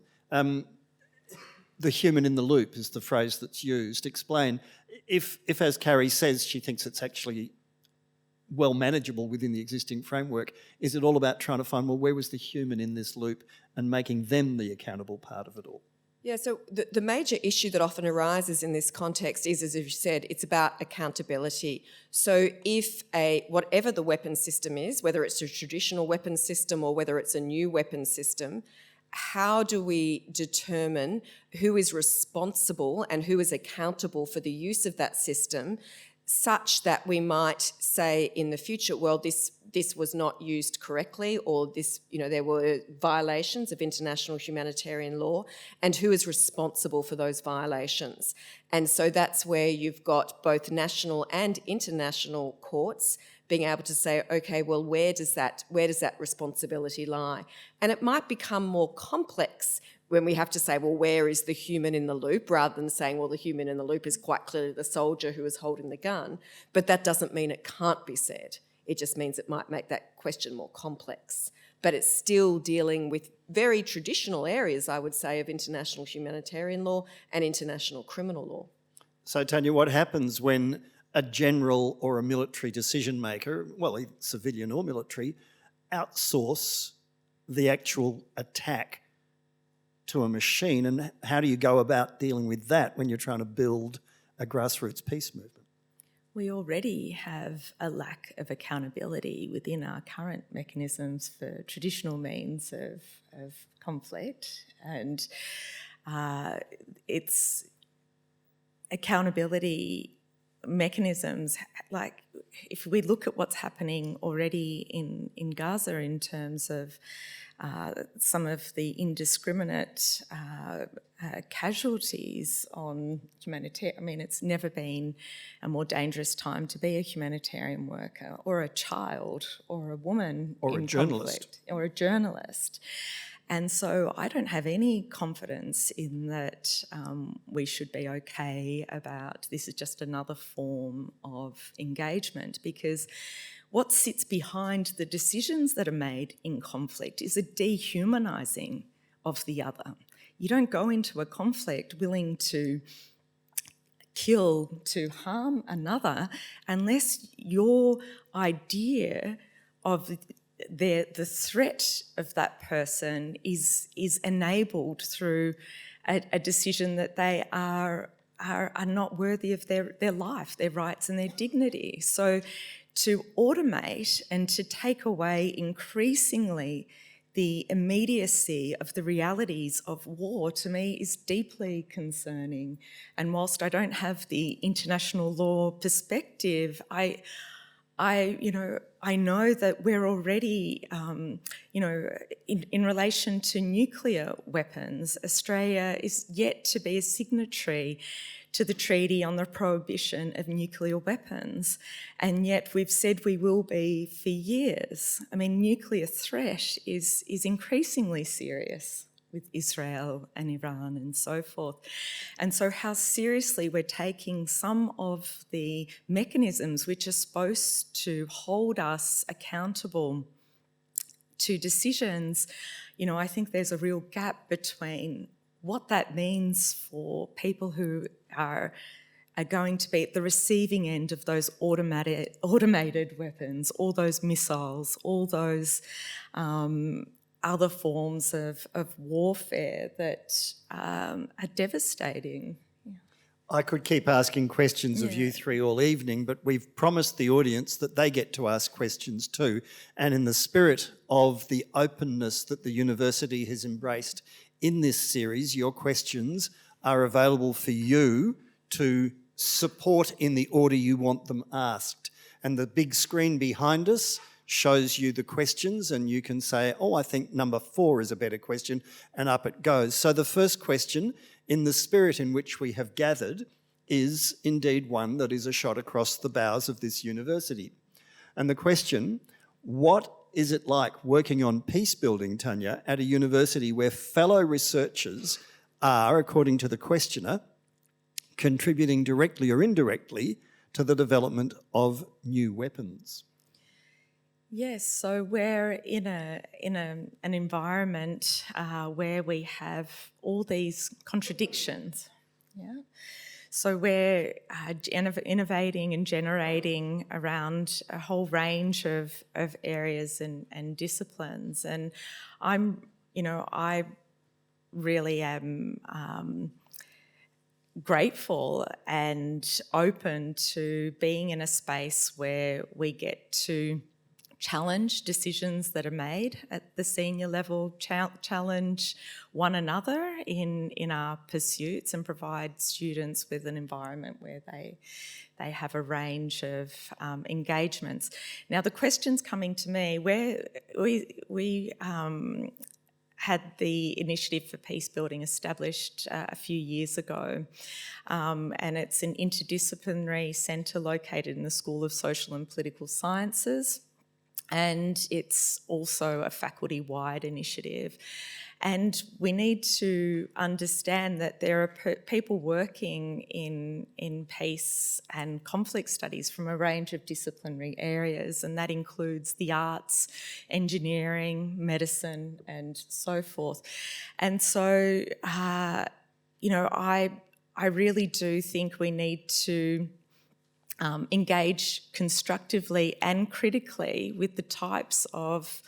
the human in the loop is the phrase that's used. Explain, if as Carrie says, she thinks it's actually well manageable within the existing framework, is it all about trying to find, well, where was the human in this loop and making them the accountable part of it all? Yeah, so the major issue that often arises in this context is, as you said, it's about accountability. So if whatever the weapon system is, whether it's a traditional weapon system or whether it's a new weapon system, how do we determine who is responsible and who is accountable for the use of that system, such that we might say in the future, well, this was not used correctly, or this, there were violations of international humanitarian law, and who is responsible for those violations. And so that's where you've got both national and international courts being able to say, okay, well, where does that responsibility lie? And it might become more complex when we have to say, well, where is the human in the loop, rather than saying, well, the human in the loop is quite clearly the soldier who is holding the gun. But that doesn't mean it can't be said. It just means it might make that question more complex. But it's still dealing with very traditional areas, I would say, of international humanitarian law and international criminal law. So, Tanya, what happens when a general or a military decision maker, well, civilian or military, outsource the actual attack to a machine, and how do you go about dealing with that when you're trying to build a grassroots peace movement? We already have a lack of accountability within our current mechanisms for traditional means of conflict, and it's accountability mechanisms, like if we look at what's happening already in Gaza in terms of some of the indiscriminate casualties on humanitarian. I mean, it's never been a more dangerous time to be a humanitarian worker, or a child, or a woman, or in a journalist, conflict, or a journalist. And so I don't have any confidence in that we should be okay about this is just another form of engagement, because what sits behind the decisions that are made in conflict is a dehumanising of the other. You don't go into a conflict willing to kill, to harm another, unless your idea of the threat of that person is enabled through a decision that they are not worthy of their life, their rights and their dignity. So to automate and to take away increasingly the immediacy of the realities of war, to me, is deeply concerning. And whilst I don't have the international law perspective, I know that we're already, in relation to nuclear weapons, Australia is yet to be a signatory to the Treaty on the Prohibition of Nuclear Weapons, and yet we've said we will be for years. I mean, nuclear threat is increasingly serious with Israel and Iran and so forth. And so how seriously we're taking some of the mechanisms which are supposed to hold us accountable to decisions, I think there's a real gap between what that means for people who are going to be at the receiving end of those automated weapons, all those missiles, all those other forms of warfare that are devastating. Yeah. I could keep asking questions of you three all evening, but we've promised the audience that they get to ask questions too. And in the spirit of the openness that the university has embraced in this series, your questions are available for you to support in the order you want them asked. And the big screen behind us shows you the questions, and you can say, oh, I think number 4 is a better question, and up it goes. So the first question, in the spirit in which we have gathered, is indeed one that is a shot across the bows of this university. And the question, what is it like working on peace building, Tanya, at a university where fellow researchers are, according to the questioner, contributing directly or indirectly to the development of new weapons? Yes, so we're in an environment where we have all these contradictions. Yeah. So we're innovating and generating around a whole range of areas and disciplines, and I really am grateful and open to being in a space where we get to challenge decisions that are made at the senior level, challenge one another in our pursuits, and provide students with an environment where they have a range of engagements. Now, the question's coming to me, where we had the Initiative for Peace Building established a few years ago, and it's an interdisciplinary centre located in the School of Social and Political Sciences, and it's also a faculty-wide initiative. And we need to understand that there are people working in peace and conflict studies from a range of disciplinary areas, and that includes the arts, engineering, medicine, and so forth. And so, I really do think we need to engage constructively and critically with the types of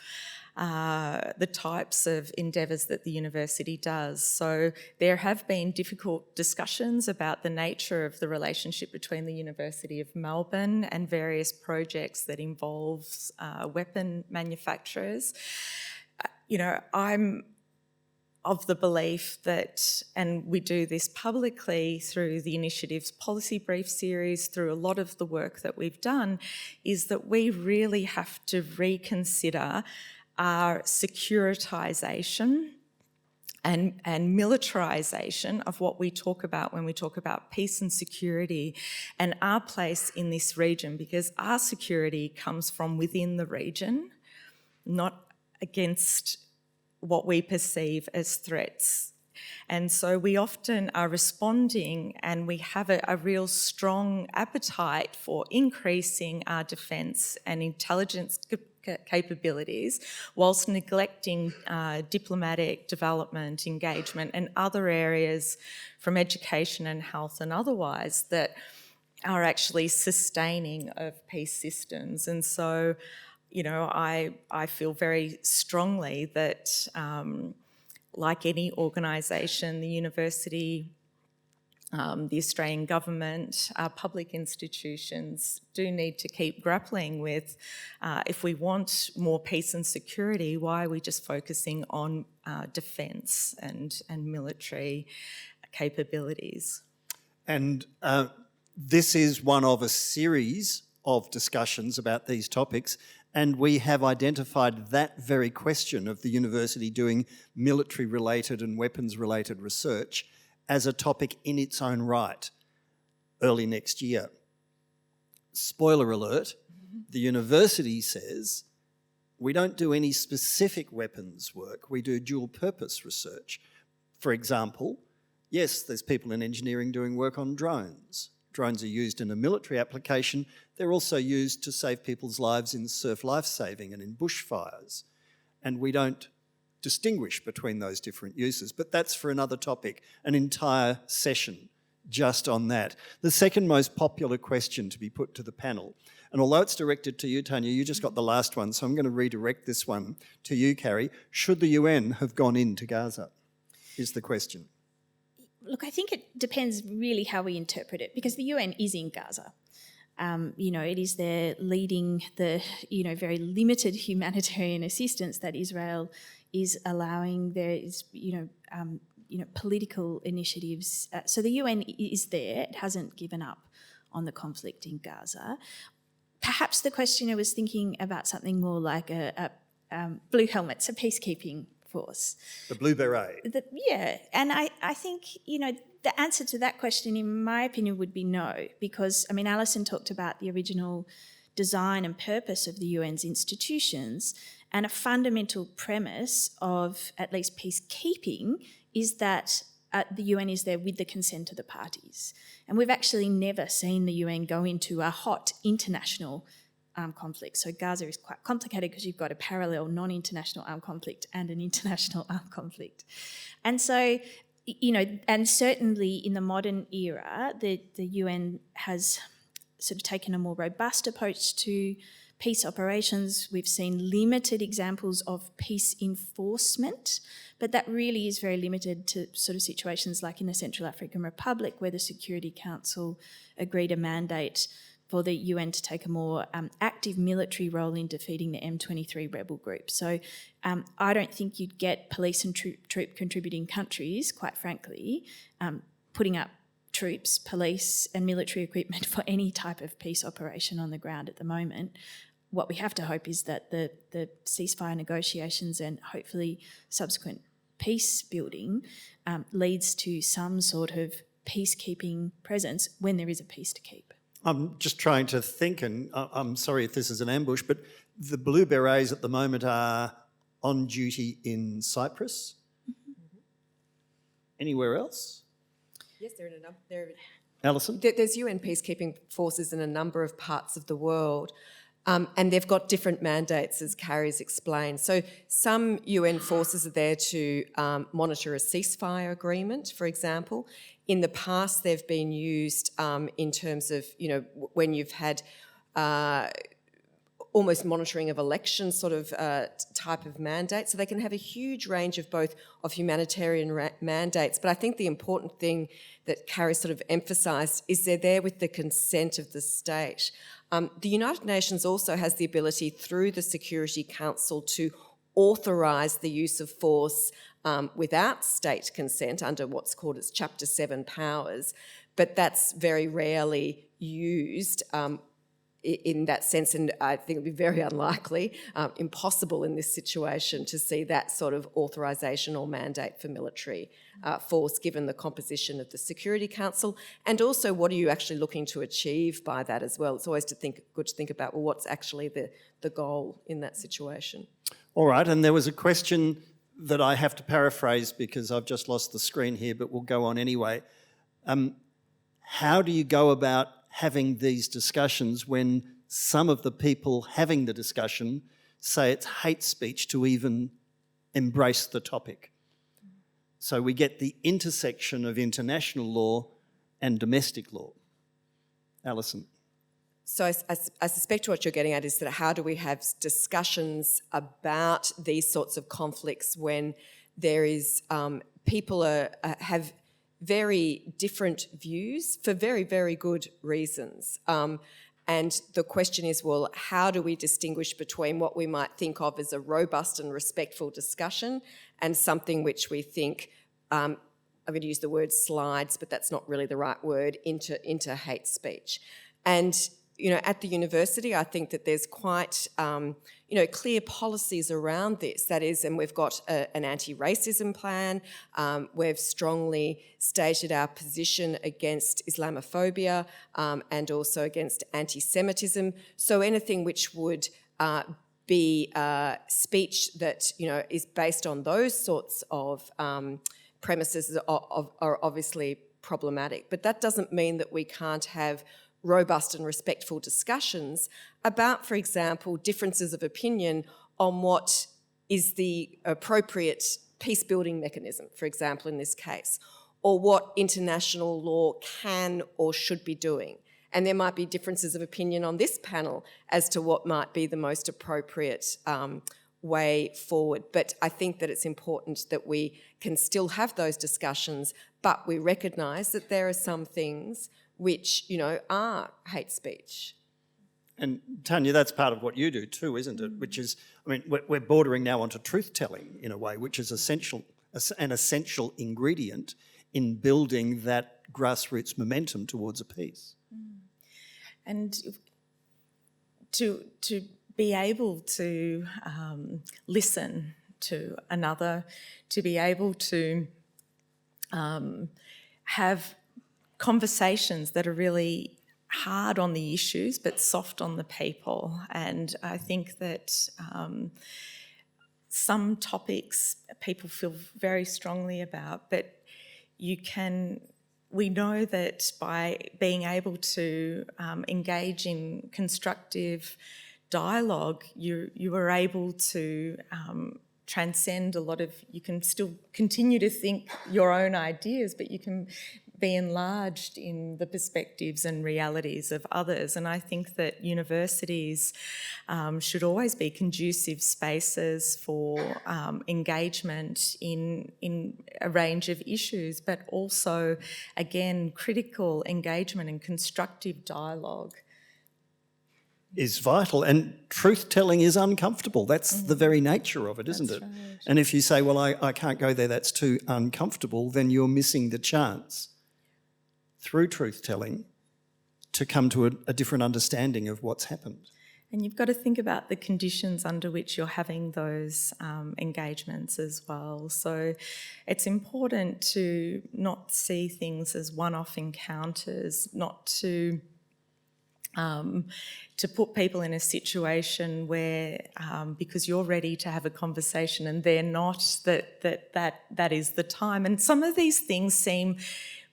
endeavours that the university does. So there have been difficult discussions about the nature of the relationship between the University of Melbourne and various projects that involves weapon manufacturers. I'm of the belief that, and we do this publicly through the initiative's policy brief series, through a lot of the work that we've done, is that we really have to reconsider our securitisation and militarisation of what we talk about when we talk about peace and security, and our place in this region, because our security comes from within the region, not against what we perceive as threats. And so we often are responding, and we have a real strong appetite for increasing our defence and intelligence capabilities, whilst neglecting diplomatic development, engagement, and other areas from education and health and otherwise that are actually sustaining of peace systems. And so, I feel very strongly that, like any organisation, the university, the Australian government, our public institutions do need to keep grappling with, if we want more peace and security, why are we just focusing on defence and military capabilities? And this is one of a series of discussions about these topics, and we have identified that very question of the university doing military-related and weapons-related research as a topic in its own right early next year. Spoiler alert, the university says we don't do any specific weapons work, we do dual-purpose research. For example, yes, there's people in engineering doing work on drones. Drones are used in a military application. They're also used to save people's lives in surf lifesaving and in bushfires. And we don't distinguish between those different uses. But that's for another topic, an entire session just on that. The second most popular question to be put to the panel, and although it's directed to you, Tanya, you just got the last one, so I'm going to redirect this one to you, Carrie. Should the UN have gone into Gaza, is the question. Look, I think it depends really how we interpret it, because the UN is in Gaza. It is there leading the, very limited humanitarian assistance that Israel is allowing. There is, political initiatives. So the UN is there. It hasn't given up on the conflict in Gaza. Perhaps the questioner was thinking about something more like a blue helmets, a peacekeeping force. The blue beret. And I think, the answer to that question, in my opinion, would be no, because, Alison talked about the original design and purpose of the UN's institutions, and a fundamental premise of at least peacekeeping is that the UN is there with the consent of the parties. And we've actually never seen the UN go into a hot international armed conflict. So Gaza is quite complicated because you've got a parallel non-international armed conflict and an international armed conflict. And so, and certainly in the modern era, the UN has sort of taken a more robust approach to peace operations. We've seen limited examples of peace enforcement, but that really is very limited to sort of situations like in the Central African Republic, where the Security Council agreed a mandate for the UN to take a more active military role in defeating the M23 rebel group. So I don't think you'd get police and troop contributing countries, quite frankly, putting up troops, police and military equipment for any type of peace operation on the ground at the moment. What we have to hope is that the ceasefire negotiations and hopefully subsequent peace building leads to some sort of peacekeeping presence when there is a peace to keep. I'm just trying to think, and I'm sorry if this is an ambush, but the Blue Berets at the moment are on duty in Cyprus. Mm-hmm. Anywhere else? Yes, they're in a number. Alison? There's UN peacekeeping forces in a number of parts of the world. And they've got different mandates, as Carrie's explained. So some UN forces are there to monitor a ceasefire agreement, for example. In the past, they've been used in terms of, when you've had almost monitoring of elections sort of type of mandate. So they can have a huge range of both of humanitarian mandates. But I think the important thing that Carrie sort of emphasised is they're there with the consent of the state. The United Nations also has the ability through the Security Council to authorise the use of force without state consent under what's called its Chapter 7 powers, but that's very rarely used in that sense, and I think it would be very unlikely, impossible in this situation to see that sort of authorisation or mandate for military force given the composition of the Security Council, and also what are you actually looking to achieve by that as well. It's always good to think about, well, what's actually the goal in that situation. All right, and there was a question that I have to paraphrase because I've just lost the screen here, but we'll go on anyway. How do you go about having these discussions when some of the people having the discussion say it's hate speech to even embrace the topic? So we get the intersection of international law and domestic law. Alison. So I suspect what you're getting at is that how do we have discussions about these sorts of conflicts when there is people have very different views for very, very good reasons. And the question is, well, how do we distinguish between what we might think of as a robust and respectful discussion and something which we think, I'm going to use the word slides, but that's not really the right word, into hate speech. And at the university, I think that there's quite, clear policies around this. That is, and we've got an anti-racism plan. We've strongly stated our position against Islamophobia and also against anti-Semitism. So anything which would be speech that, is based on those sorts of premises are obviously problematic. But that doesn't mean that we can't have robust and respectful discussions about, for example, differences of opinion on what is the appropriate peace-building mechanism, for example, in this case, or what international law can or should be doing. And there might be differences of opinion on this panel as to what might be the most appropriate way forward. But I think that it's important that we can still have those discussions, but we recognise that there are some things which, are hate speech. And Tanya, that's part of what you do too, isn't it? Which is, we're bordering now onto truth-telling in a way, which is an essential ingredient in building that grassroots momentum towards a peace. And to be able to listen to another, to be able to have conversations that are really hard on the issues but soft on the people. And I think that some topics people feel very strongly about, but we know that by being able to engage in constructive dialogue, you are able to transcend a lot of, you can still continue to think your own ideas, but you can be enlarged in the perspectives and realities of others. And I think that universities should always be conducive spaces for engagement in a range of issues, but also, again, critical engagement and constructive dialogue. Is vital, and truth-telling is uncomfortable. That's the very nature of it, isn't it? Right. And if you say, well, I can't go there, that's too uncomfortable, then you're missing the chance through truth-telling to come to a different understanding of what's happened. And you've got to think about the conditions under which you're having those engagements as well. So it's important to not see things as one-off encounters, not to put people in a situation where because you're ready to have a conversation and they're not, that is the time. And some of these things seem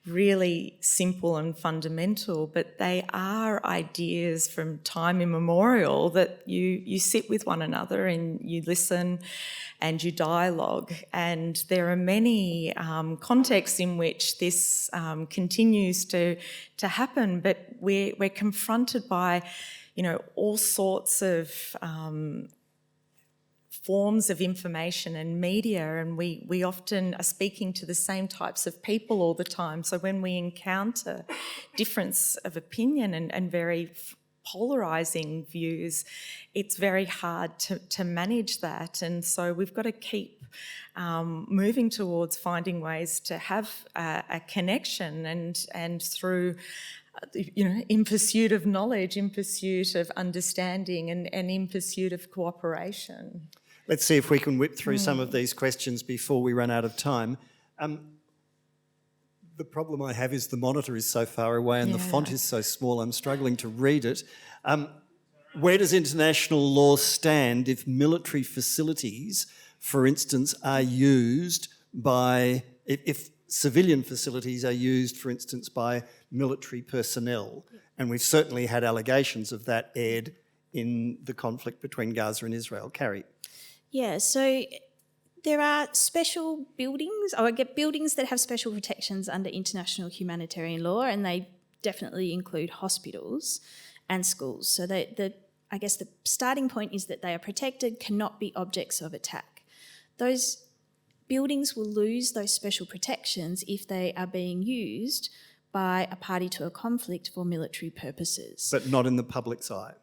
really simple and fundamental, but they are ideas from time immemorial that you sit with one another and you listen and you dialogue. And there are many contexts in which this continues to happen, but we're confronted by, all sorts of forms of information and media, and we often are speaking to the same types of people all the time. So when we encounter difference of opinion and very polarising views, it's very hard to manage that. And so we've got to keep moving towards finding ways to have a connection and through in pursuit of knowledge, in pursuit of understanding and in pursuit of cooperation. Let's see if we can whip through some of these questions before we run out of time. The problem I have is the monitor is so far away and the font is so small, I'm struggling to read it. Where does international law stand if military facilities, for instance, are used by, if civilian facilities are used, for instance, by military personnel? And we've certainly had allegations of that aired in the conflict between Gaza and Israel. Carrie. Yeah, so there are special buildings, or I get buildings that have special protections under international humanitarian law, and they definitely include hospitals and schools. So I guess the starting point is that they are protected, cannot be objects of attack. Those buildings will lose those special protections if they are being used by a party to a conflict for military purposes. But not in the public's eye.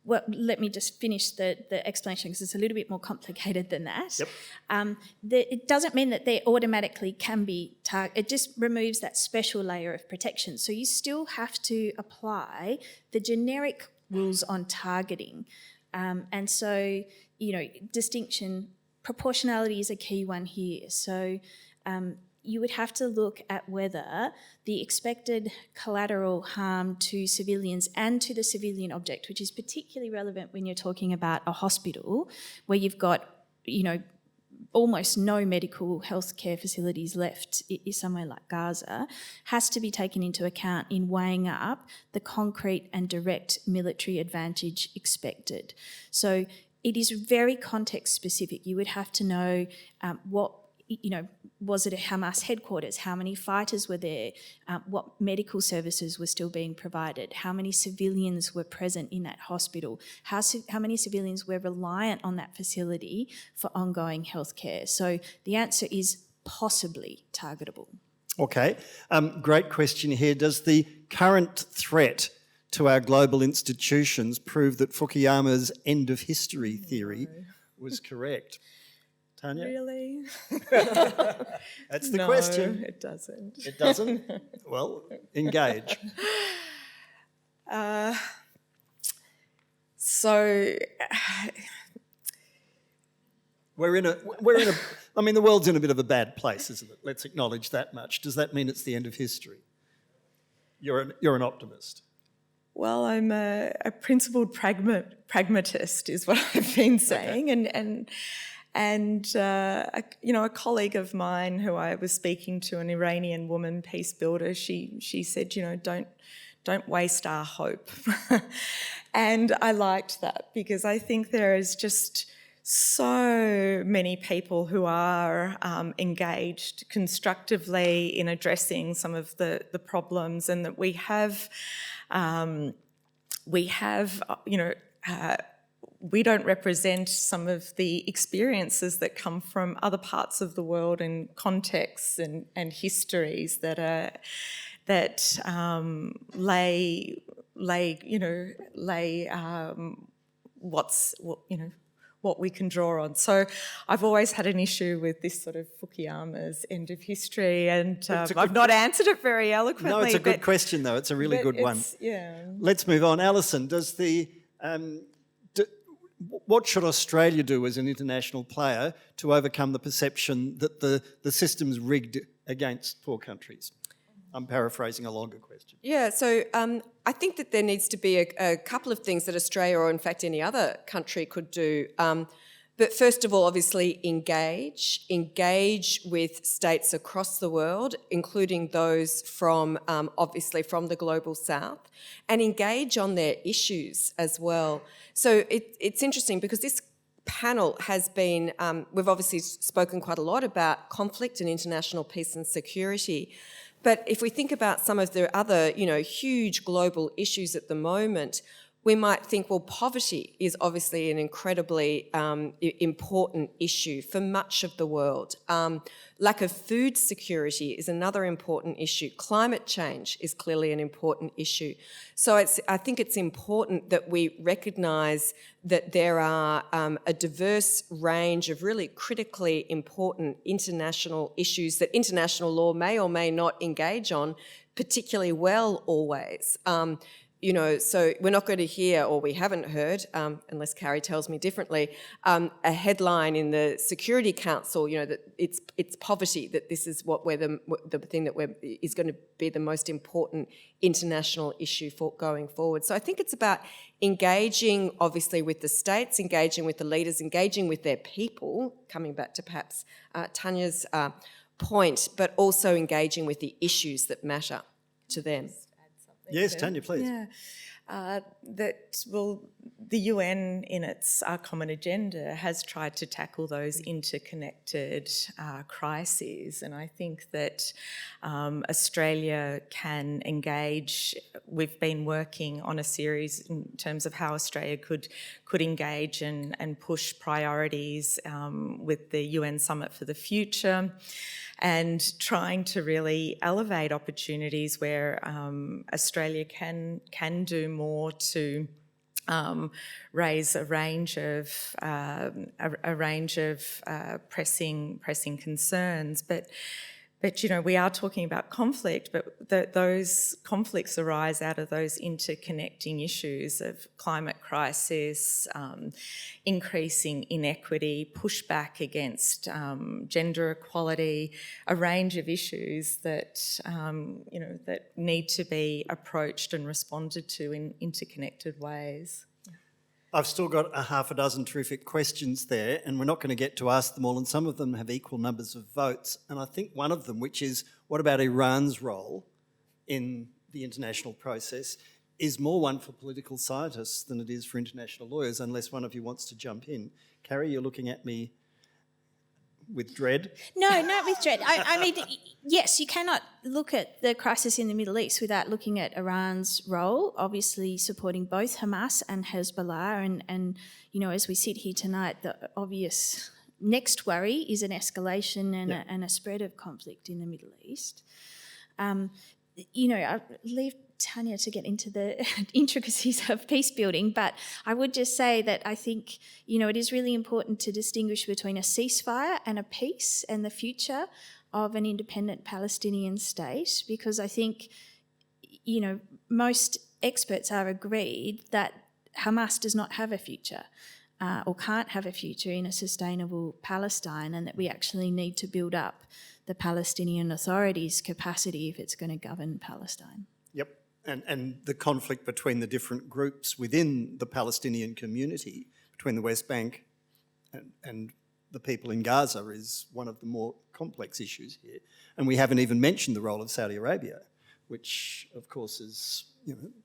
Well, let me just finish the explanation because it's a little bit more complicated than that. Yep. It doesn't mean that they automatically can be it just removes that special layer of protection. So you still have to apply the generic rules on targeting. And so, distinction, proportionality is a key one here. So you would have to look at whether the expected collateral harm to civilians and to the civilian object, which is particularly relevant when you're talking about a hospital where you've got, almost no medical healthcare facilities left somewhere like Gaza, has to be taken into account in weighing up the concrete and direct military advantage expected. So it is very context specific. You would have to know what, was it a Hamas headquarters? How many fighters were there? What medical services were still being provided? How many civilians were present in that hospital? How many civilians were reliant on that facility for ongoing healthcare? So the answer is possibly targetable. Okay, great question here. Does the current threat to our global institutions prove that Fukuyama's end of history theory was correct? Tanya? Really? That's the question. No, it doesn't. It doesn't? Well, engage. So We're in a, I mean, the world's in a bit of a bad place, isn't it? Let's acknowledge that much. Does that mean it's the end of history? You're an optimist. Well, I'm a principled pragmatist is what I've been saying. Okay. And a colleague of mine who I was speaking to, an Iranian woman peace builder, she said, don't waste our hope. And I liked that because I think there is just so many people who are engaged constructively in addressing some of the problems, and that we have we don't represent some of the experiences that come from other parts of the world and contexts and histories that lay what we can draw on. So I've always had an issue with this sort of Fukuyama's end of history, and I've not answered it very eloquently. No, it's a good question though. It's a really good one. Yeah. Let's move on. Alison, what should Australia do as an international player to overcome the perception that the system's rigged against poor countries? I'm paraphrasing a longer question. Yeah, so I think that there needs to be a couple of things that Australia, or in fact any other country, could do. But first of all, obviously engage with states across the world, including those from, obviously from the global south, and engage on their issues as well. So it's interesting because this panel has been, we've obviously spoken quite a lot about conflict and international peace and security. But if we think about some of the other, huge global issues at the moment, we might think, well, poverty is obviously an incredibly important issue for much of the world. Lack of food security is another important issue. Climate change is clearly an important issue. So I think it's important that we recognise that there are a diverse range of really critically important international issues that international law may or may not engage on particularly well always. So we're not going to hear, or we haven't heard, unless Carrie tells me differently, a headline in the Security Council, that it's poverty, that this is what the thing that is going to be the most important international issue for going forward. So I think it's about engaging, obviously, with the states, engaging with the leaders, engaging with their people, coming back to perhaps Tanya's point, but also engaging with the issues that matter to them. Yes, Tanya, please. Yeah. The UN in its common agenda has tried to tackle those interconnected crises, and I think that Australia can engage. We've been working on a series in terms of how Australia could engage and push priorities with the UN Summit for the Future, and trying to really elevate opportunities where Australia can do more to raise a range of pressing concerns, but we are talking about conflict, but those conflicts arise out of those interconnecting issues of climate crisis, increasing inequity, pushback against gender equality, a range of issues that that need to be approached and responded to in interconnected ways. I've still got a half a dozen terrific questions there, and we're not going to get to ask them all, and some of them have equal numbers of votes. And I think one of them, which is, what about Iran's role in the international process, is more one for political scientists than it is for international lawyers, unless one of you wants to jump in. Carrie, you're looking at me with dread. No, not with dread. I mean, yes, you cannot look at the crisis in the Middle East without looking at Iran's role, obviously supporting both Hamas and Hezbollah. And as we sit here tonight, the obvious next worry is an escalation and a spread of conflict in the Middle East. I leave Tanya to get into the intricacies of peace building, but I would just say that I think, it is really important to distinguish between a ceasefire and a peace and the future of an independent Palestinian state, because I think, most experts are agreed that Hamas does not have a future or can't have a future in a sustainable Palestine, and that we actually need to build up the Palestinian Authority's capacity if it's going to govern Palestine. Yep. And the conflict between the different groups within the Palestinian community, between the West Bank and the people in Gaza, is one of the more complex issues here. And we haven't even mentioned the role of Saudi Arabia, which of course is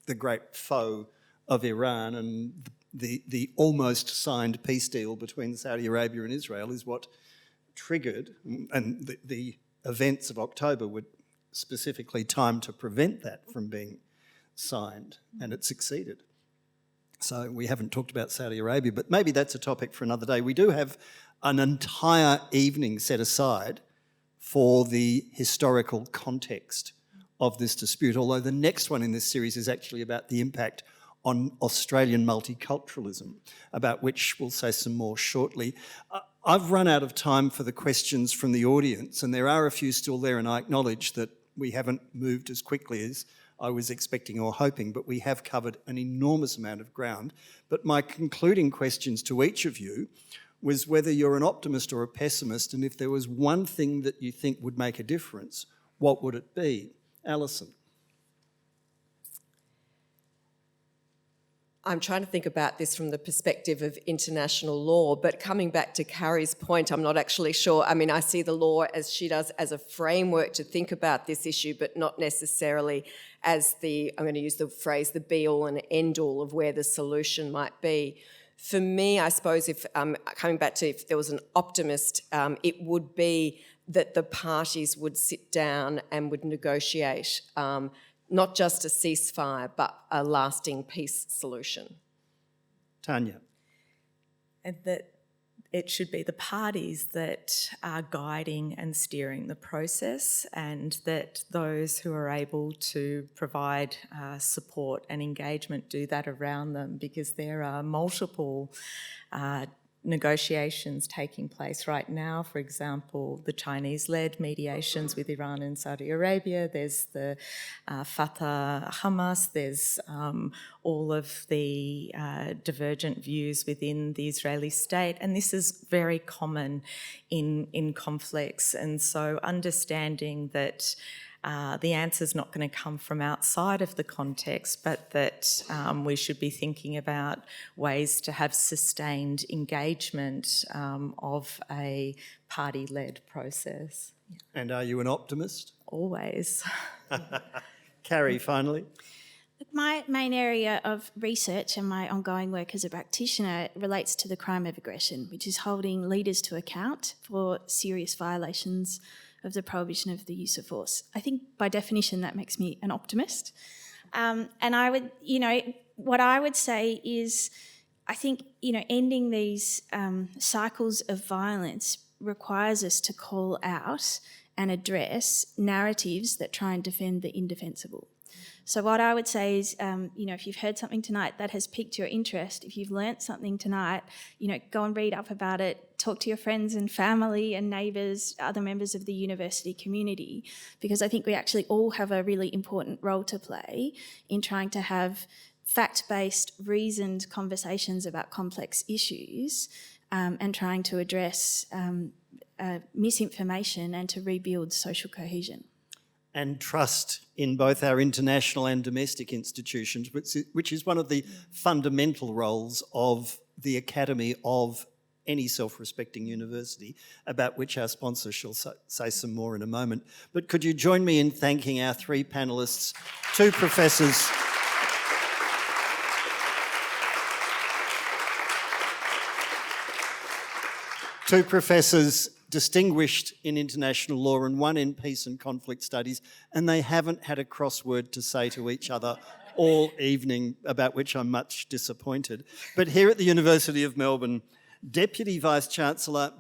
the great foe of Iran, and the almost signed peace deal between Saudi Arabia and Israel is what triggered, and the events of October were specifically timed to prevent that from being signed, and it succeeded. So we haven't talked about Saudi Arabia, but maybe that's a topic for another day. We do have an entire evening set aside for the historical context of this dispute, although the next one in this series is actually about the impact on Australian multiculturalism, about which we'll say some more shortly. I've run out of time for the questions from the audience, and there are a few still there, and I acknowledge that we haven't moved as quickly as I was expecting or hoping, but we have covered an enormous amount of ground. But my concluding questions to each of you was whether you're an optimist or a pessimist, and if there was one thing that you think would make a difference, what would it be? Alison. I'm trying to think about this from the perspective of international law, but coming back to Carrie's point, I'm not actually sure. I mean, I see the law as she does as a framework to think about this issue, but not necessarily as I'm going to use the phrase, the be-all and end-all of where the solution might be. For me, I suppose if coming back to if there was an optimist, it would be that the parties would sit down and would negotiate not just a ceasefire, but a lasting peace solution. Tanya. And that it should be the parties that are guiding and steering the process, and that those who are able to provide support and engagement do that around them, because there are multiple negotiations taking place right now. For example, the Chinese-led mediations with Iran and Saudi Arabia. There's the Fatah-Hamas. There's all of the divergent views within the Israeli state. And this is very common in conflicts. And so understanding that the answer's not going to come from outside of the context, but that we should be thinking about ways to have sustained engagement of a party-led process. And are you an optimist? Always. Carrie, finally. My main area of research and my ongoing work as a practitioner relates to the crime of aggression, which is holding leaders to account for serious violations of the prohibition of the use of force. I think by definition that makes me an optimist. And I would, what I would say is I think, ending these cycles of violence requires us to call out and address narratives that try and defend the indefensible. So what I would say is, if you've heard something tonight that has piqued your interest, if you've learnt something tonight, go and read up about it, talk to your friends and family and neighbours, other members of the university community, because I think we actually all have a really important role to play in trying to have fact-based, reasoned conversations about complex issues and trying to address misinformation and to rebuild social cohesion. And trust in both our international and domestic institutions, which is one of the fundamental roles of the academy of any self-respecting university, about which our sponsor shall say some more in a moment. But could you join me in thanking our three panellists, two professors distinguished in international law and one in peace and conflict studies, and they haven't had a crossword to say to each other all evening, about which I'm much disappointed. But here at the University of Melbourne, Deputy Vice-Chancellor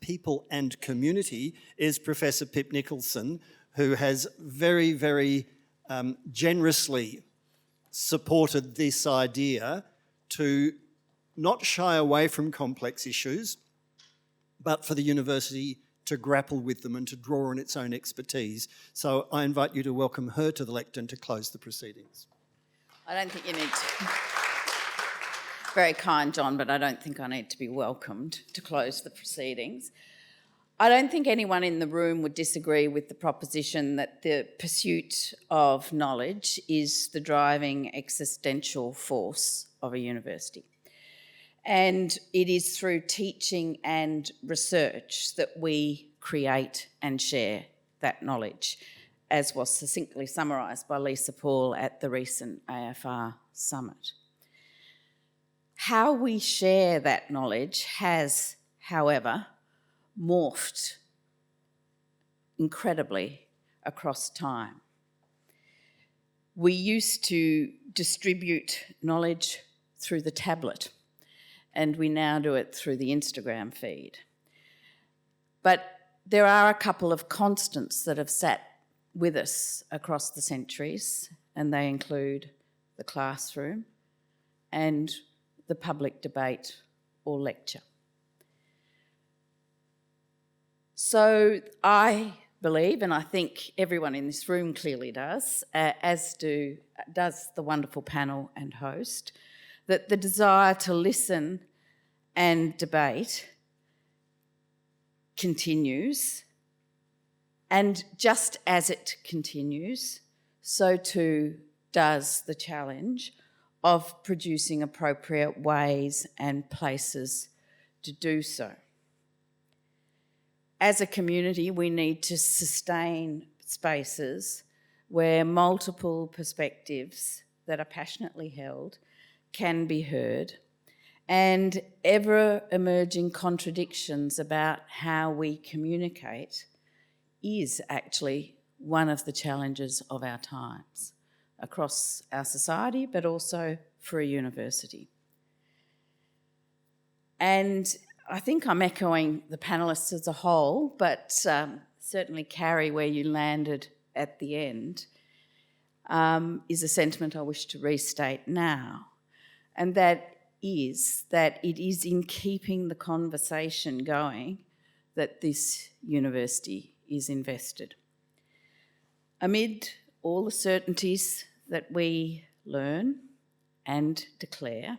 (People and Community) is Professor Pip Nicholson, who has very, very generously supported this idea to not shy away from complex issues, but for the university to grapple with them and to draw on its own expertise. So I invite you to welcome her to the lectern to close the proceedings. I don't think you need to... Very kind, John, but I don't think I need to be welcomed to close the proceedings. I don't think anyone in the room would disagree with the proposition that the pursuit of knowledge is the driving existential force of a university. And it is through teaching and research that we create and share that knowledge. as was succinctly summarised by Lisa Paul at the recent AFR summit. How we share that knowledge has, however, morphed incredibly across time. We used to distribute knowledge through the tablet, and we now do it through the Instagram feed. But there are a couple of constants that have sat with us across the centuries, and they include the classroom and the public debate or lecture. So I believe, and I think everyone in this room clearly does, does the wonderful panel and host, that the desire to listen and debate continues, and just as it continues, so too does the challenge of producing appropriate ways and places to do so. As a community, we need to sustain spaces where multiple perspectives that are passionately held can be heard, and ever-emerging contradictions about how we communicate is actually one of the challenges of our times across our society, but also for a university. And I think I'm echoing the panellists as a whole, but certainly Carrie, where you landed at the end, is a sentiment I wish to restate now. And that is that it is in keeping the conversation going that this university is invested. Amid all the certainties that we learn and declare,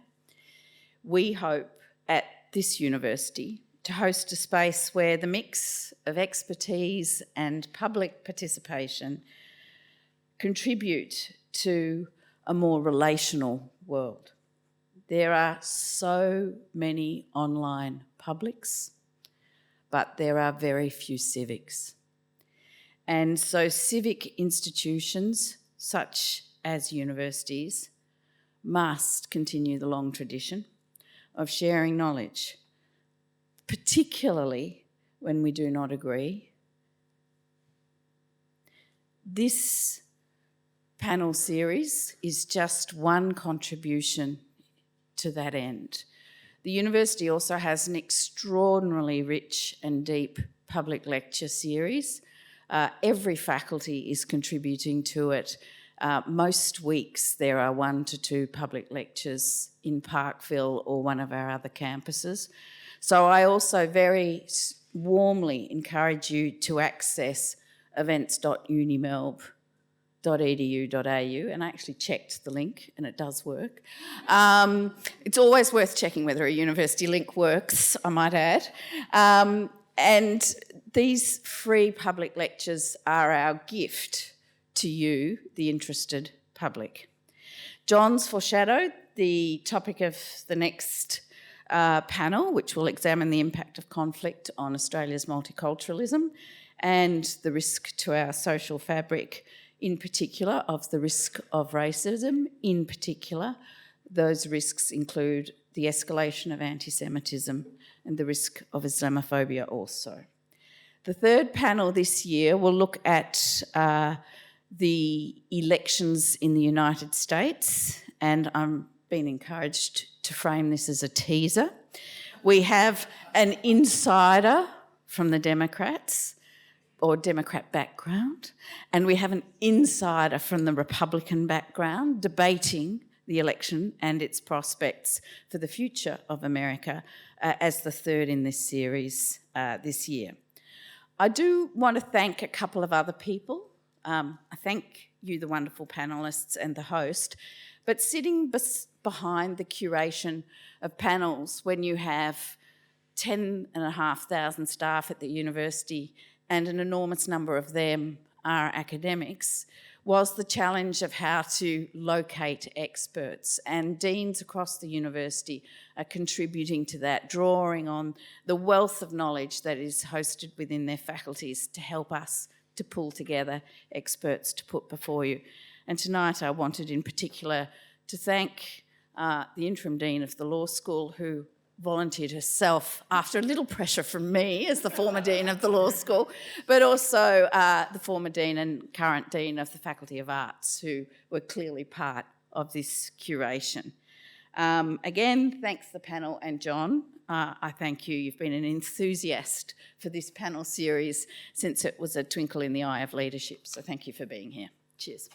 we hope at this university to host a space where the mix of expertise and public participation contribute to a more relational world. There are so many online publics, but there are very few civics. And so civic institutions, such as universities, must continue the long tradition of sharing knowledge, particularly when we do not agree. This panel series is just one contribution to that end. The university also has an extraordinarily rich and deep public lecture series. Every faculty is contributing to it. Most weeks there are 1 to 2 public lectures in Parkville or one of our other campuses. So I also very warmly encourage you to access events.unimelb.edu.au, and I actually checked the link and it does work. It's always worth checking whether a university link works, I might add. And these free public lectures are our gift to you, the interested public. Jon's foreshadowed the topic of the next panel, which will examine the impact of conflict on Australia's multiculturalism and the risk to our social fabric, in particular of the risk of racism. In particular, those risks include the escalation of anti-Semitism and the risk of Islamophobia also. The third panel this year will look at the elections in the United States, and I'm being encouraged to frame this as a teaser. We have an insider from the Democrats, or Democrat background, and we have an insider from the Republican background debating the election and its prospects for the future of America as the third in this series this year. I do want to thank a couple of other people. I thank you, the wonderful panellists and the host, but sitting behind the curation of panels when you have 10,500 staff at the university and an enormous number of them are academics, was the challenge of how to locate experts. And deans across the university are contributing to that, drawing on the wealth of knowledge that is hosted within their faculties to help us to pull together experts to put before you. And tonight I wanted in particular to thank the Interim Dean of the Law School, who volunteered herself after a little pressure from me as the former Dean of the Law School, but also the former Dean and current Dean of the Faculty of Arts, who were clearly part of this curation. Again, thanks the panel, and Jon, I thank you. You've been an enthusiast for this panel series since it was a twinkle in the eye of leadership, so thank you for being here. Cheers.